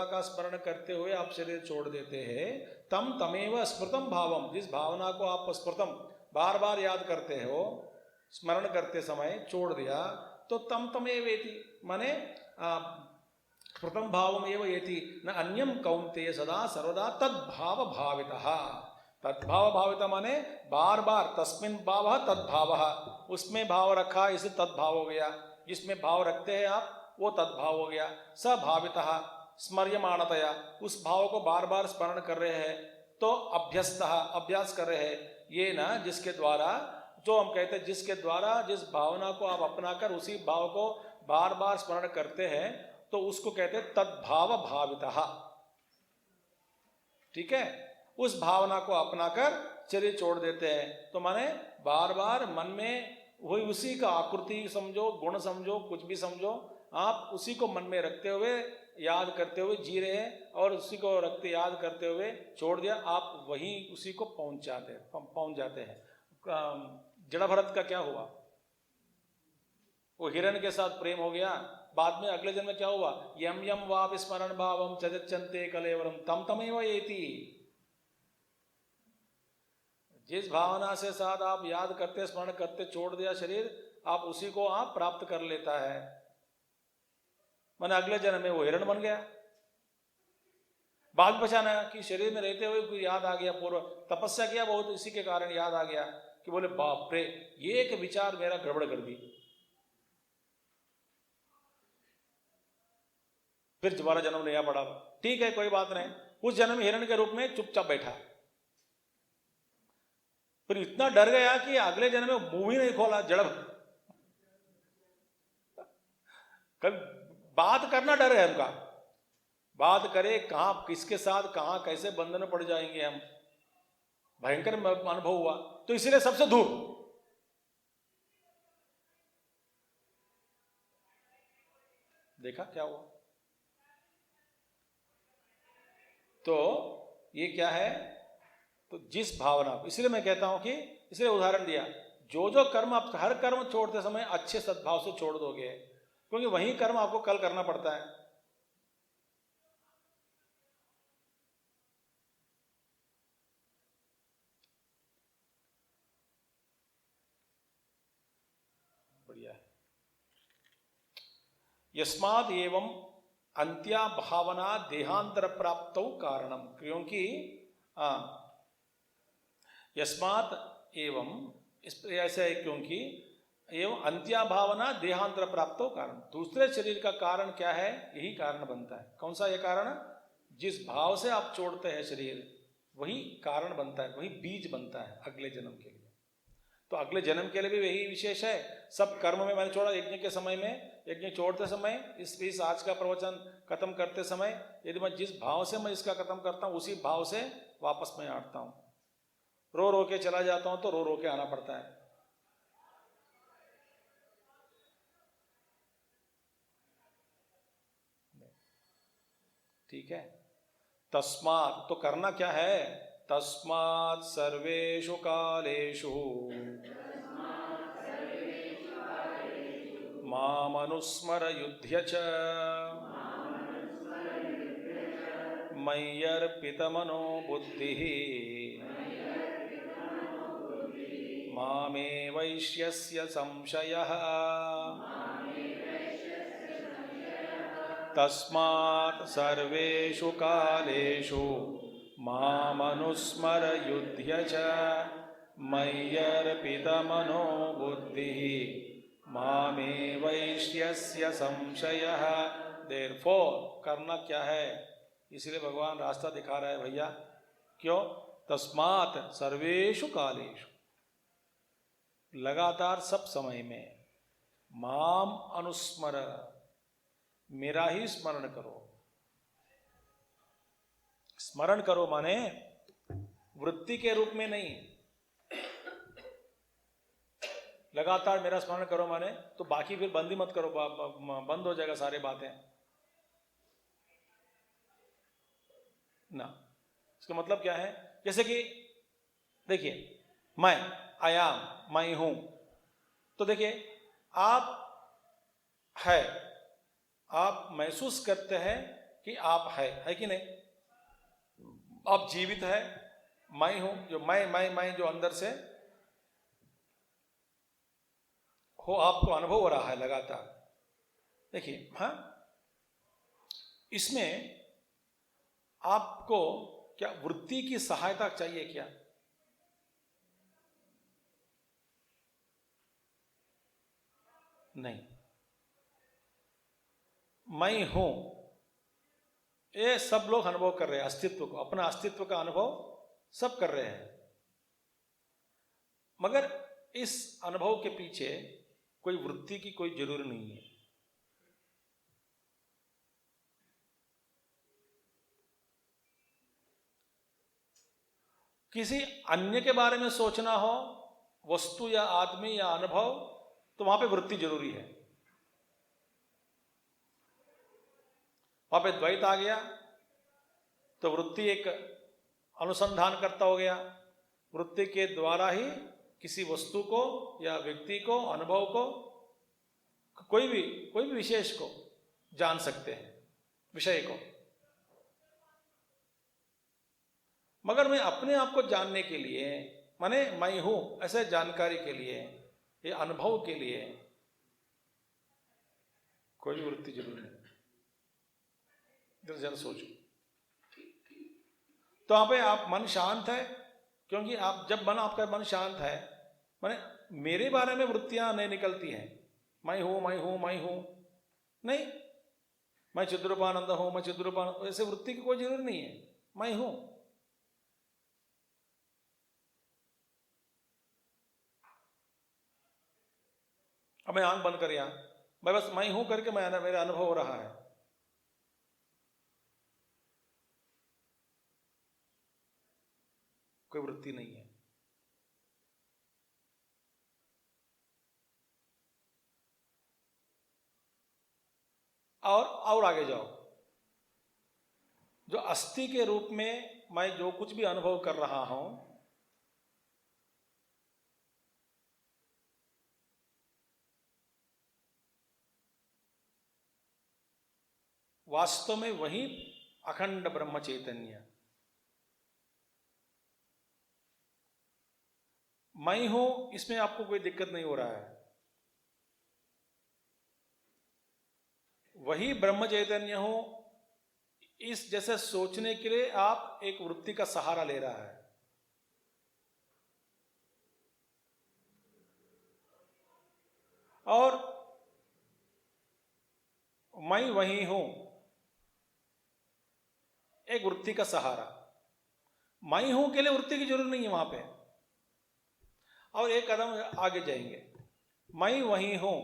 का स्मरण करते हुए आप शरीर छोड़ देते हैं, तम तमेव स्मृतम भावम, जिस भावना को आप स्मृतम बार बार याद करते हो, स्मरण करते समय छोड़ दिया, तो तम तमेव एति, माने स्मृतम भावमेव एति न अन्यम कौन्तेय सदा सर्वदा तद्भाव भावितः। तद्भाव भाविता माने बार बार, तस्मिन् भावः तद्भावः, उसमें भाव रखा इसे तद्भाव हो गया, जिसमें भाव रखते हैं आप वो तद्भाव हो गया। सभावितः स्मर्यमाणतया, उस भाव को बार बार स्मरण कर रहे हैं। तो अभ्यस्तः, अभ्यास कर रहे हैं, ये ना जिसके द्वारा, जो हम कहते हैं जिसके द्वारा जिस भावना को आप अपनाकर उसी भाव को बार बार स्मरण करते हैं, तो उसको कहते हैं तद्भाव भावितः। ठीक है, उस भावना को अपनाकर शरीर छोड़ देते हैं। तो माने बार बार मन में वही उसी का आकृति समझो, गुण समझो, कुछ भी समझो, आप उसी को मन में रखते हुए याद करते हुए जी रहे हैं, और उसी को रखते याद करते हुए छोड़ दिया, आप वही उसी को पहुंच जाते हैं। जड़ा भरत का क्या हुआ? वो हिरण के साथ प्रेम हो गया, बाद में अगले जन्म में क्या हुआ? यम यम वाप स्मरण भावम त्यजत्यन्ते कलेवरम तम तमेव एति। जिस भावना से साथ आप याद करते स्मरण करते छोड़ दिया शरीर, आप उसी को आप प्राप्त कर लेता है। मैंने अगले जन्म में वो हिरण बन गया। बाद बचाना कि शरीर में रहते हुए कोई याद आ गया, पूर्व तपस्या किया बहुत, इसी के कारण याद आ गया कि बोले बाप रे, ये एक विचार मेरा गड़बड़ कर दी, फिर दोबारा जन्म लिया पड़ा। ठीक है, कोई बात नहीं, उस जन्म हिरण के रूप में चुपचाप बैठा, फिर इतना डर गया कि अगले जन्म में मुंह ही नहीं खोला। जड़ कभी बात करना डर है उनका, बात करे कहां किसके साथ कहां कैसे बंधन में पड़ जाएंगे हम, भयंकर अनुभव हुआ। तो इसलिए सबसे दूर। देखा क्या हुआ? तो ये क्या है? तो जिस भावना, इसलिए मैं कहता हूं कि, इसलिए उदाहरण दिया, जो जो कर्म आप हर कर्म छोड़ते समय अच्छे सद्भाव से छोड़ दोगे, क्योंकि वही कर्म आपको कल करना पड़ता है। बढ़िया है। यस्माद एवं अंत्या भावना देहांतर प्राप्त कारणम, क्योंकि यस्मात एवं, इस ऐसा है क्योंकि, एवं अंत्या भावना देहांतर प्राप्त कारण, दूसरे शरीर का कारण क्या है? यही कारण बनता है। कौन सा ये कारण? जिस भाव से आप छोड़ते हैं शरीर, वही कारण बनता है, वही बीज बनता है अगले जन्म के लिए। तो अगले जन्म के लिए भी वही विशेष है। सब कर्म में मैंने छोड़ा, यज्ञ के समय में, यज्ञ छोड़ते समय, इस आज का प्रवचन खत्म करते समय, यदि मैं जिस भाव से मैं इसका खत्म करता हूँ, उसी भाव से वापस मैं आटता हूँ। रो रो के चला जाता हूं तो रो रो के आना पड़ता है। ठीक है, तस्मात्, तो करना क्या है? तस्मात् सर्वेषु कालेषु मामनुस्मर युध्य च मय्यर्पितमनो बुद्धिः मामे वैश्यस्य संशयः तस्मात् सर्वेषु कालेषु मामनुस्मर युध्य च मय्यर्पितमनो बुद्धिः मामे वैश्यस्य संशयः। देयरफॉर करना क्या है, इसलिए भगवान रास्ता दिखा रहा है भैया। क्यों? तस्मात् सर्वेषु कालेषु, लगातार सब समय में, माम अनुस्मर, मेरा ही स्मरण करो। स्मरण करो माने वृत्ति के रूप में नहीं, लगातार मेरा स्मरण करो माने तो बाकी फिर बंद ही मत करो, बंद हो जाएगा सारी बातें ना। इसका मतलब क्या है? जैसे कि देखिए, मैं आयाम, मैं हूं, तो देखिए आप है, आप महसूस करते हैं कि आप है कि नहीं? आप जीवित है, मैं हूं, जो मैं जो अंदर से हो, आपको अनुभव हो रहा है लगातार। देखिए, हाँ, इसमें आपको क्या वृत्ति की सहायता चाहिए क्या? नहीं। मैं हूं, ये सब लोग अनुभव कर रहे हैं, अस्तित्व को, अपना अस्तित्व का अनुभव सब कर रहे हैं, मगर इस अनुभव के पीछे कोई वृत्ति की कोई जरूरत नहीं है। किसी अन्य के बारे में सोचना हो, वस्तु या आदमी या अनुभव, तो वहां पे वृत्ति जरूरी है। वहां पे द्वैत आ गया तो वृत्ति एक अनुसंधान करता हो गया, वृत्ति के द्वारा ही किसी वस्तु को या व्यक्ति को, अनुभव को, कोई भी विशेष को जान सकते हैं, विषय को। मगर मैं अपने आप को जानने के लिए, माने मैं हूं ऐसे जानकारी के लिए, ये अनुभव के लिए कोई वृत्ति जरूरी नहीं। जरा सोचो, तो वहां पे आप मन शांत है, क्योंकि आप जब आपका मन शांत है, माने मेरे बारे में वृत्तियां नहीं निकलती हैं, मैं हूं मैं हूं मैं हूं, नहीं, मैं चिद्रूपानंद हूं, मैं चिद्रूपानंद, ऐसे वृत्ति की कोई जरूरत नहीं है। मैं हूं, अब मैं आंख बंद कर यहां, मैं बस मैं हूं करके मेरा अनुभव हो रहा है। कोई वृत्ति नहीं है। और आगे जाओ, जो अस्थि के रूप में मैं जो कुछ भी अनुभव कर रहा हूं, वास्तव में वही अखंड ब्रह्म चैतन्य, मैं हूं, इसमें आपको कोई दिक्कत नहीं हो रहा है। वही ब्रह्म चैतन्य हो, इस जैसे सोचने के लिए आप एक वृत्ति का सहारा ले रहा है। और मैं वही हूं, एक वृत्ति का सहारा। मैं हूं के लिए वृत्ति की जरूरत नहीं है वहां पे। और एक कदम आगे जाएंगे, मैं वही हूं,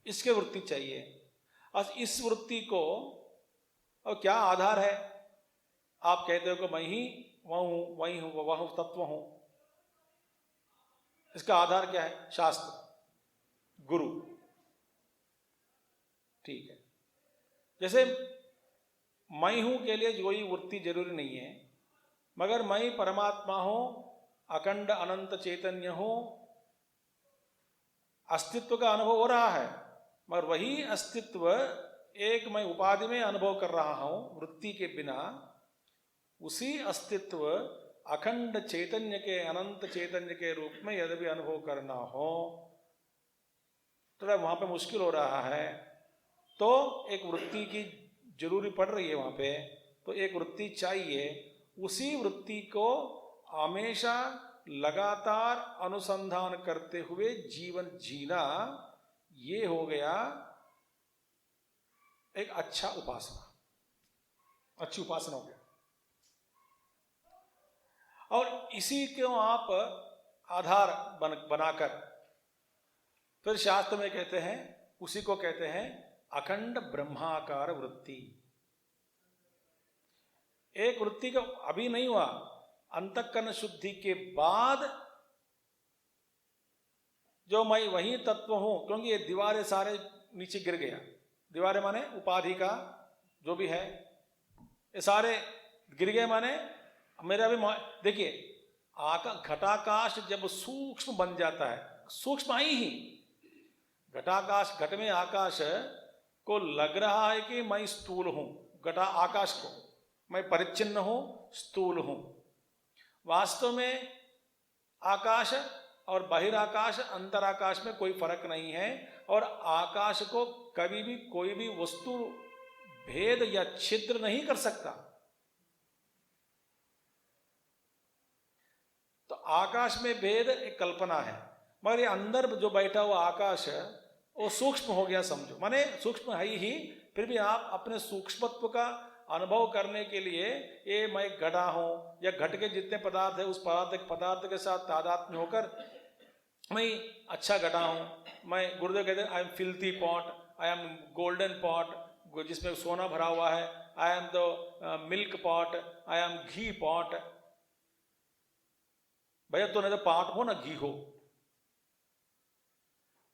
इसके वृत्ति चाहिए। और इस वृत्ति को, और क्या आधार है? आप कहते हो कि मैं ही वही हूं, वह तत्व हूं। इसका आधार क्या है? शास्त्र, गुरु। ठीक है, जैसे मैं हूं के लिए कोई वृत्ति जरूरी नहीं है, मगर मैं परमात्मा हूं, अखंड अनंत चैतन्य हूं, अस्तित्व का अनुभव हो रहा है, मगर वही अस्तित्व एक मैं उपाधि में अनुभव कर रहा हूं वृत्ति के बिना, उसी अस्तित्व अखंड चैतन्य के, अनंत चैतन्य के रूप में यदि भी अनुभव करना हो थोड़ा वहां पे मुश्किल हो रहा है। तो एक वृत्ति की जरूरी पड़ रही है वहां पे, तो एक वृत्ति चाहिए। उसी वृत्ति को हमेशा लगातार अनुसंधान करते हुए जीवन जीना, ये हो गया एक अच्छा उपासना, अच्छी उपासना हो गया। और इसी को आप आधार बनाकर फिर शास्त्र में कहते हैं, उसी को कहते हैं अखंड ब्रह्माकार वृत्ति। एक वृत्ति का अभी नहीं हुआ, अंतःकरण शुद्धि के बाद जो मैं वही तत्व हूं, क्योंकि ये दीवारें सारे नीचे गिर गया, दीवारें माने उपाधि का जो भी है, ये सारे गिर गए माने मेरा भी। देखिए घटाकाश जब सूक्ष्म बन जाता है, सूक्ष्म ही घटाकाश, घट में आकाश को लग रहा है कि मैं स्थूल हूं, घटा आकाश को मैं परिच्छिन्न हूं, स्थूल हूं। वास्तव में आकाश और बहिराकाश, अंतराकाश में कोई फर्क नहीं है, और आकाश को कभी भी कोई भी वस्तु भेद या छिद्र नहीं कर सकता। तो आकाश में भेद एक कल्पना है, मगर ये अंदर जो बैठा हुआ आकाश है वो सूक्ष्म हो गया समझो, माने सूक्ष्म है ही, फिर भी आप अपने सूक्ष्मत्व का अनुभव करने के लिए ये मैं घड़ा हूं या घट के जितने पदार्थ है उस पदार्थ के साथ तादात्म्य होकर मैं अच्छा घड़ा हूं। मैं गुरुदेव कहते हैं I am filthy pot, I am golden pot जिसमें सोना भरा हुआ है, I am the milk pot, I am ghee pot. भैया तो नहीं तो पॉट हो ना घी हो।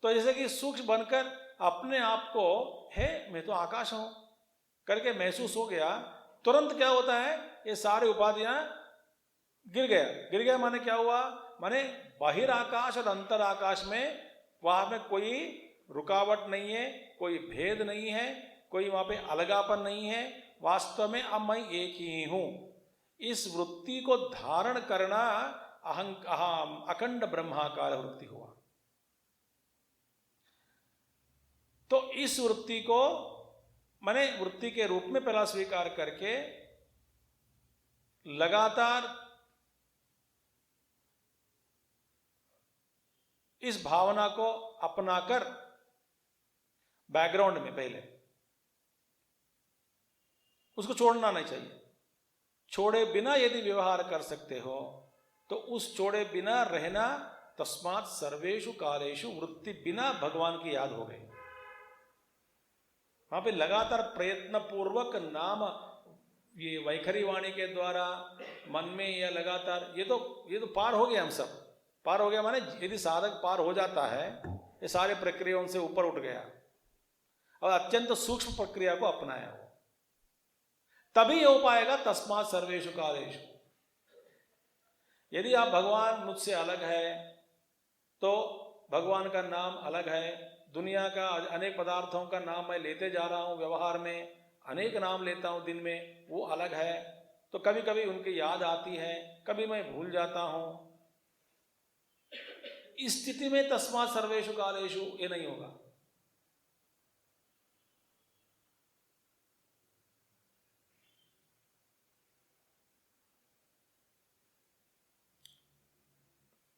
तो जैसे कि सूक्ष्म बनकर अपने आप को है मैं तो आकाश हूं करके महसूस हो गया, तुरंत क्या होता है, ये सारे उपाधियां गिर गया माने क्या हुआ, माने बहिराकाश और अंतर आकाश में वहां में कोई रुकावट नहीं है, कोई भेद नहीं है, कोई वहां पे अलगापन नहीं है। वास्तव में अब मैं एक ही हूं। इस वृत्ति को धारण करना अखंड ब्रह्माकार वृत्ति हुआ। तो इस वृत्ति को मैंने वृत्ति के रूप में पहला स्वीकार करके लगातार इस भावना को अपनाकर बैकग्राउंड में पहले उसको छोड़ना नहीं चाहिए। छोड़े बिना यदि व्यवहार कर सकते हो तो उस छोड़े बिना रहना, तस्मात् सर्वेषु कालेषु वृत्ति बिना भगवान की याद हो गई। वहां पे लगातार प्रयत्न पूर्वक नाम, ये वैखरी वाणी के द्वारा मन में या लगातार ये तो पार हो गया, हम सब पार हो गया। माने यदि साधक पार हो जाता है, ये सारे प्रक्रियाओं से ऊपर उठ गया और अत्यंत सूक्ष्म प्रक्रिया को अपनाया हो, तभी हो पाएगा। तस्मात् सर्वेषु कालेषु। यदि आप भगवान मुझसे अलग है तो भगवान का नाम अलग है, दुनिया का अनेक पदार्थों का नाम मैं लेते जा रहा हूं, व्यवहार में अनेक नाम लेता हूं दिन में, वो अलग है। तो कभी कभी उनकी याद आती है, कभी मैं भूल जाता हूं। इस स्थिति में तस्मात् सर्वेषु कालेषु ये नहीं होगा।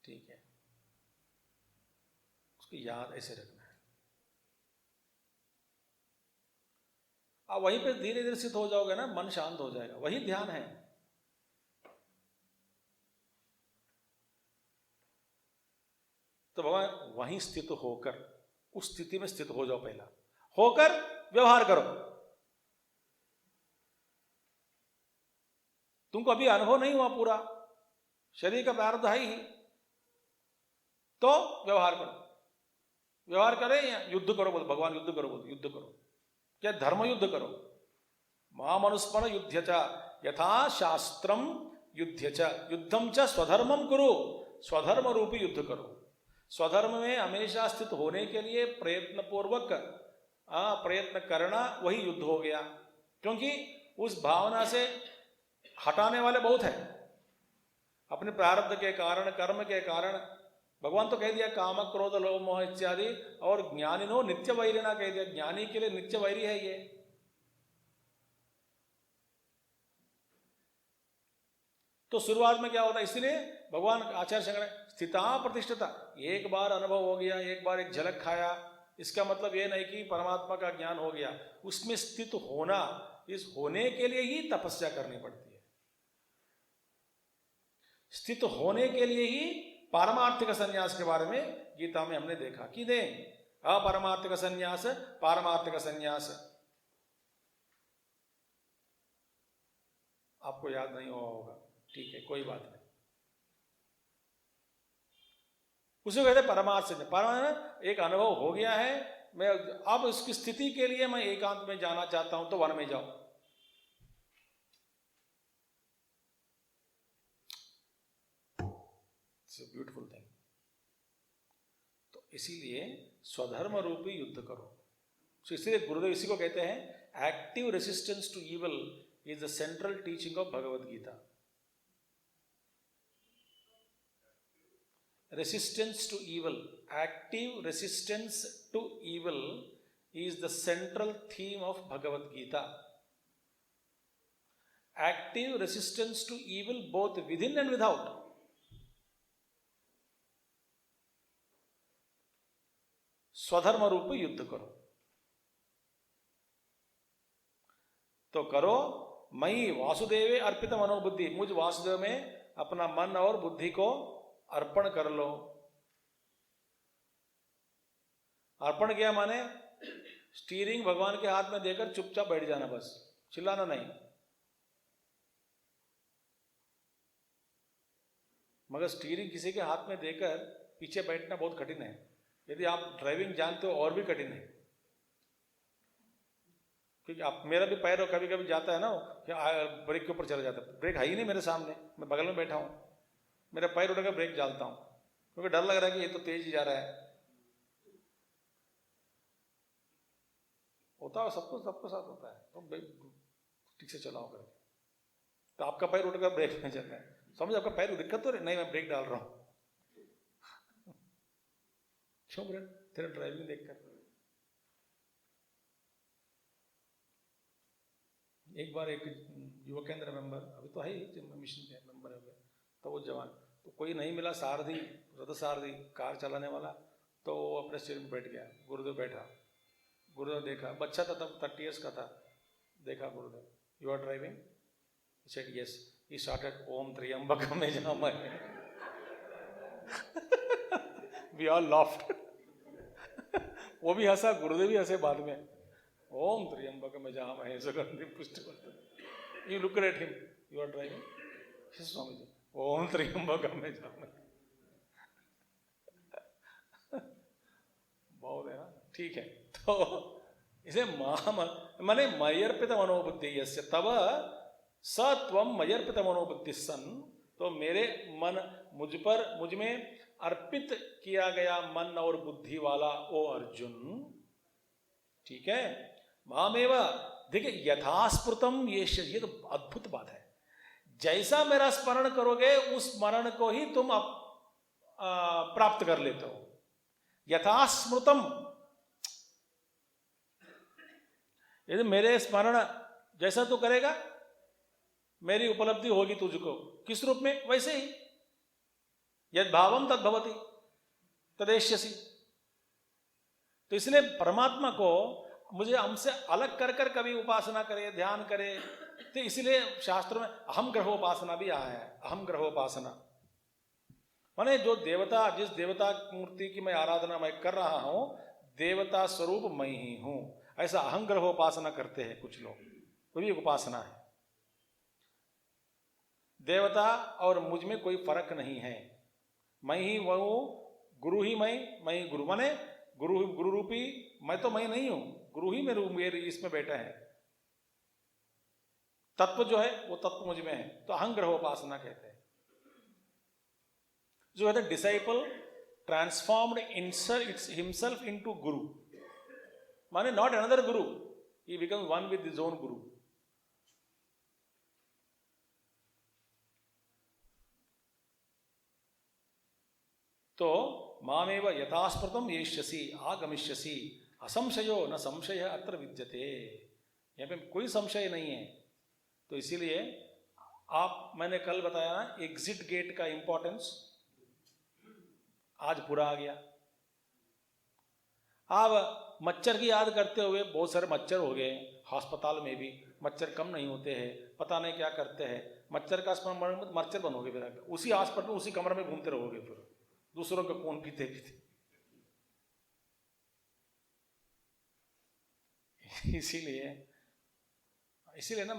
ठीक है, उसकी याद ऐसे रखना है। आप वहीं पे धीरे धीरे स्थित हो जाओगे ना, मन शांत हो जाएगा, वही ध्यान है। तो भगवान वहीं स्थित होकर उस स्थिति में स्थित हो जाओ, पहला होकर व्यवहार करो। तुमको अभी अनुभव नहीं हुआ पूरा, शरीर का प्रारब्ध है ही, तो व्यवहार करो। व्यवहार करें या युद्ध करो, बोल भगवान युद्ध करो, बोल युद्ध करो, क्या धर्म युद्ध करो। मामनुस्मर युद्ध च यथा शास्त्रम युद्ध च, युद्धम च स्वधर्मम कुरु, स्वधर्म रूपी युद्ध करो। स्वधर्म में हमेशा स्थित होने के लिए प्रयत्न पूर्वक प्रयत्न करना वही युद्ध हो गया, क्योंकि उस भावना से हटाने वाले बहुत है अपने प्रारब्ध के कारण, कर्म के कारण। भगवान तो कह दिया काम क्रोध लोभ मोह इत्यादि, और ज्ञानिनो नित्य वैरिणा कह दिया, ज्ञानी के लिए नित्य वैरी है ये। तो शुरुआत में क्या होता है, इसलिए भगवान आचार्य शंकर स्थिता प्रतिष्ठिता, एक बार अनुभव हो गया, एक बार एक झलक खाया, इसका मतलब ये नहीं कि परमात्मा का ज्ञान हो गया। उसमें स्थित होना, इस होने के लिए ही तपस्या करनी पड़ती है। स्थित होने के लिए ही पारमार्थिक संन्यास के बारे में गीता में हमने देखा कि नहीं, अपरमार्थिक संन्यास, पारमार्थिक संन्यास। आपको याद नहीं हुआ होगा, ठीक है, कोई बात नहीं। उसे कहते परमार्थ से, परमार्थ एक अनुभव हो गया है, मैं अब उसकी स्थिति के लिए मैं एकांत में जाना चाहता हूं, तो वन में जाओ। It's a beautiful thing. तो इसीलिए स्वधर्म रूपी युद्ध करो। तो इसलिए गुरुदेव इसी को कहते हैं active resistance to evil is the central teaching of Bhagavad Gita. Resistance to evil, active resistance to evil is the central theme of Bhagavad Gita. Active resistance to evil both within and without. स्वधर्म रूप युद्ध करो, तो करो मई वासुदेवे अर्पित मनोबुद्धि, मुझ वासुदेव में अपना मन और बुद्धि को अर्पण कर लो। अर्पण किया माने स्टीयरिंग भगवान के हाथ में देकर चुपचाप बैठ जाना, बस चिल्लाना नहीं। मगर स्टीयरिंग किसी के हाथ में देकर पीछे बैठना बहुत कठिन है। यदि आप ड्राइविंग जानते हो और भी कठिन है, क्योंकि आप, मेरा भी पैर कभी कभी जाता है ना कि ब्रेक के ऊपर चला जाता है, ब्रेक है ही नहीं मेरे सामने, मैं बगल में बैठा हूं, मेरा पैर उठाकर ब्रेक डालता हूं क्योंकि डर लग रहा है कि ये तो तेज ही जा रहा है। होता है सबको साथ होता है, तो ठीक से चलाओ करके, तो आपका पैर उठकर ब्रेक में चलना है, समझ आपका पैर दिक्कत तो नहीं, मैं ब्रेक डाल रहा हूं। क्यों ब्रेक? तेरा ड्राइविंग देखकर। एक बार एक युवा केंद्र मेंबर, अभी तो है ही मिशन के मेंबर हो गए, तो वो जवान, तो कोई नहीं मिला सारथी, रथ सारथी कार चलाने वाला, तो वो अपने स्टीयरिंग में बैठ गया। गुरुदेव बैठा, गुरुदेव देखा, बच्चा था तब 30 इयर्स का था, देखा Gurudev, you are driving? He said yes. He started ओम त्र्यंबकम यजामहे। We all laughed. वो भी हंसा, गुरुदेव भी हंसे बाद में। ओम त्र्यंबकम यजामहे सुगंधिं पुष्टिवर्धनम्। You look at him, you are driving? Swami ji, ओम त्र्यंबकम यजामहे। बहुत है ना, ठीक है। तो इसे माने मयर्पित मनोबुद्धि यस्य तव सत्वम मयर्पित मनोबुद्धि सन, तो मेरे मन, मुझ में अर्पित किया गया मन और बुद्धि वाला ओ अर्जुन, ठीक है। मामेव, देखिए यथास्फुटम, ये तो अद्भुत बात है। जैसा मेरा स्मरण करोगे उस स्मरण को ही तुम प्राप्त कर लेते हो। यथास्मृतम, यदि मेरे स्मरण जैसा तू करेगा मेरी उपलब्धि होगी तुझको, किस रूप में? वैसे ही। यद भावम तद भवति तदेष्यसि। तो इसलिए परमात्मा को मुझे हमसे अलग कर कर कभी उपासना करे, ध्यान करे, तो इसलिए शास्त्रों में अहम ग्रहोपासना भी आया है। अहम ग्रहोपासना माने जो देवता, जिस देवता मूर्ति की मैं आराधना मैं कर रहा हूं, देवता स्वरूप मैं ही हूं, ऐसा अहम ग्रहोपासना करते हैं कुछ लोग, वो भी उपासना है। देवता और मुझ में कोई फर्क नहीं है, मैं ही वो, गुरु ही मैं ही गुरु, माने गुरु रूपी मैं तो मैं नहीं हूं, गुरु ही मेरे इसमें बैठा है। तत्व जो है वो तत्व मुझ में है, तो अहम ग्रहोपासना कहते हैं। जो है डिसाइपल ट्रांसफॉर्म्ड हिमसेल्फ इनटू गुरु, माने not another guru, he becomes one with his own guru. तो मामेव यथास्मृतम येष्यसि आगमिष्यसि असंशयो न संशय अत्र विद्यते। यहाँ पे कोई संशय नहीं है। तो इसीलिए मैंने कल बताया ना एग्जिट गेट का इंपॉर्टेंस, आज पूरा आ गया। आप मच्छर की याद करते हुए बहुत सारे मच्छर हो गए, अस्पताल में भी मच्छर कम नहीं होते हैं, पता नहीं क्या करते हैं, मच्छर का मच्छर बनोगे, फिर उसी हॉस्पिटल में उसी कमरे में घूमते रहोगे, फिर दूसरों का कौन पीते पीते। इसीलिए ना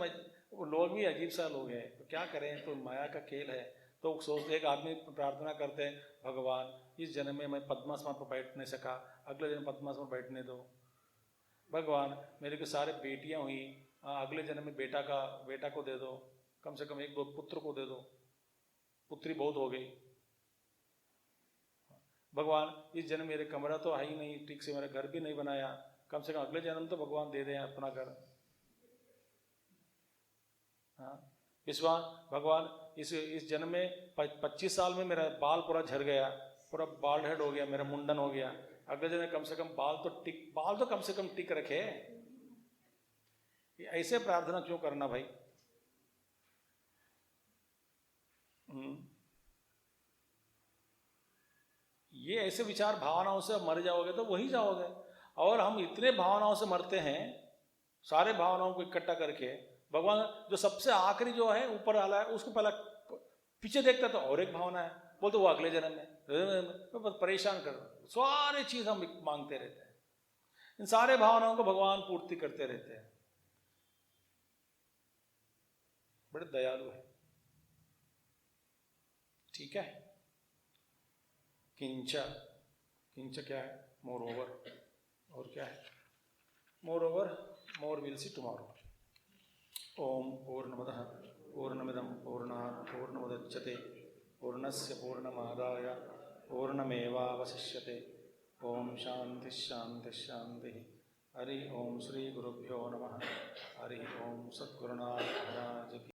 वो लोग भी अजीब सा लोग हैं, तो क्या करें, तो माया का खेल है। तो सोचते एक आदमी प्रार्थना करते हैं, भगवान इस जन्म में मैं पद्मासन पर बैठ नहीं सका, अगले जन्म पद्मासन पर बैठने दो। भगवान मेरे को सारे बेटियां हुई, अगले जन्म में बेटा को दे दो, कम से कम एक दो पुत्र को दे दो, पुत्री बहुत हो गई। भगवान इस जन्म मेरे कमरा तो है ही नहीं ठीक से, मेरा घर भी नहीं बनाया, कम से कम अगले जन्म तो भगवान दे दें अपना घर। हाँ विश्वास, भगवान इस जन्म में 25 साल में मेरा बाल पूरा झड़ गया, पूरा बाल हेड हो गया, मेरा मुंडन हो गया, अगले जन्म कम से कम बाल तो कम से कम टिक रखे। ऐसे प्रार्थना क्यों करना भाई? ये ऐसे विचार भावनाओं से मर जाओगे तो वही जाओगे। और हम इतने भावनाओं से मरते हैं, सारे भावनाओं को इकट्ठा करके। भगवान जो सबसे आखिरी जो है ऊपर वाला है, उसको पहला पीछे देखता तो और एक भावना है, बोलते वो अगले जन्म में परेशान कर, सारी चीज हम मांगते रहते हैं। इन सारे भावनाओं को भगवान पूर्ति करते रहते हैं, बड़े दयालु है। ठीक है। किंच, किंच क्या है? Moreover. और क्या है? Moreover, more will see tomorrow. ओम पूर्णमदः पूर्णमिदं पूर्णात् पूर्णमुदच्यते पूर्णस्य पूर्णमादाय पूर्णमेवावशिष्यते। ओम शांति शांति शांति। हरि ओम श्री गुरुभ्यो नमः। हरि ओम सद्गुरुनाथ महाराज की।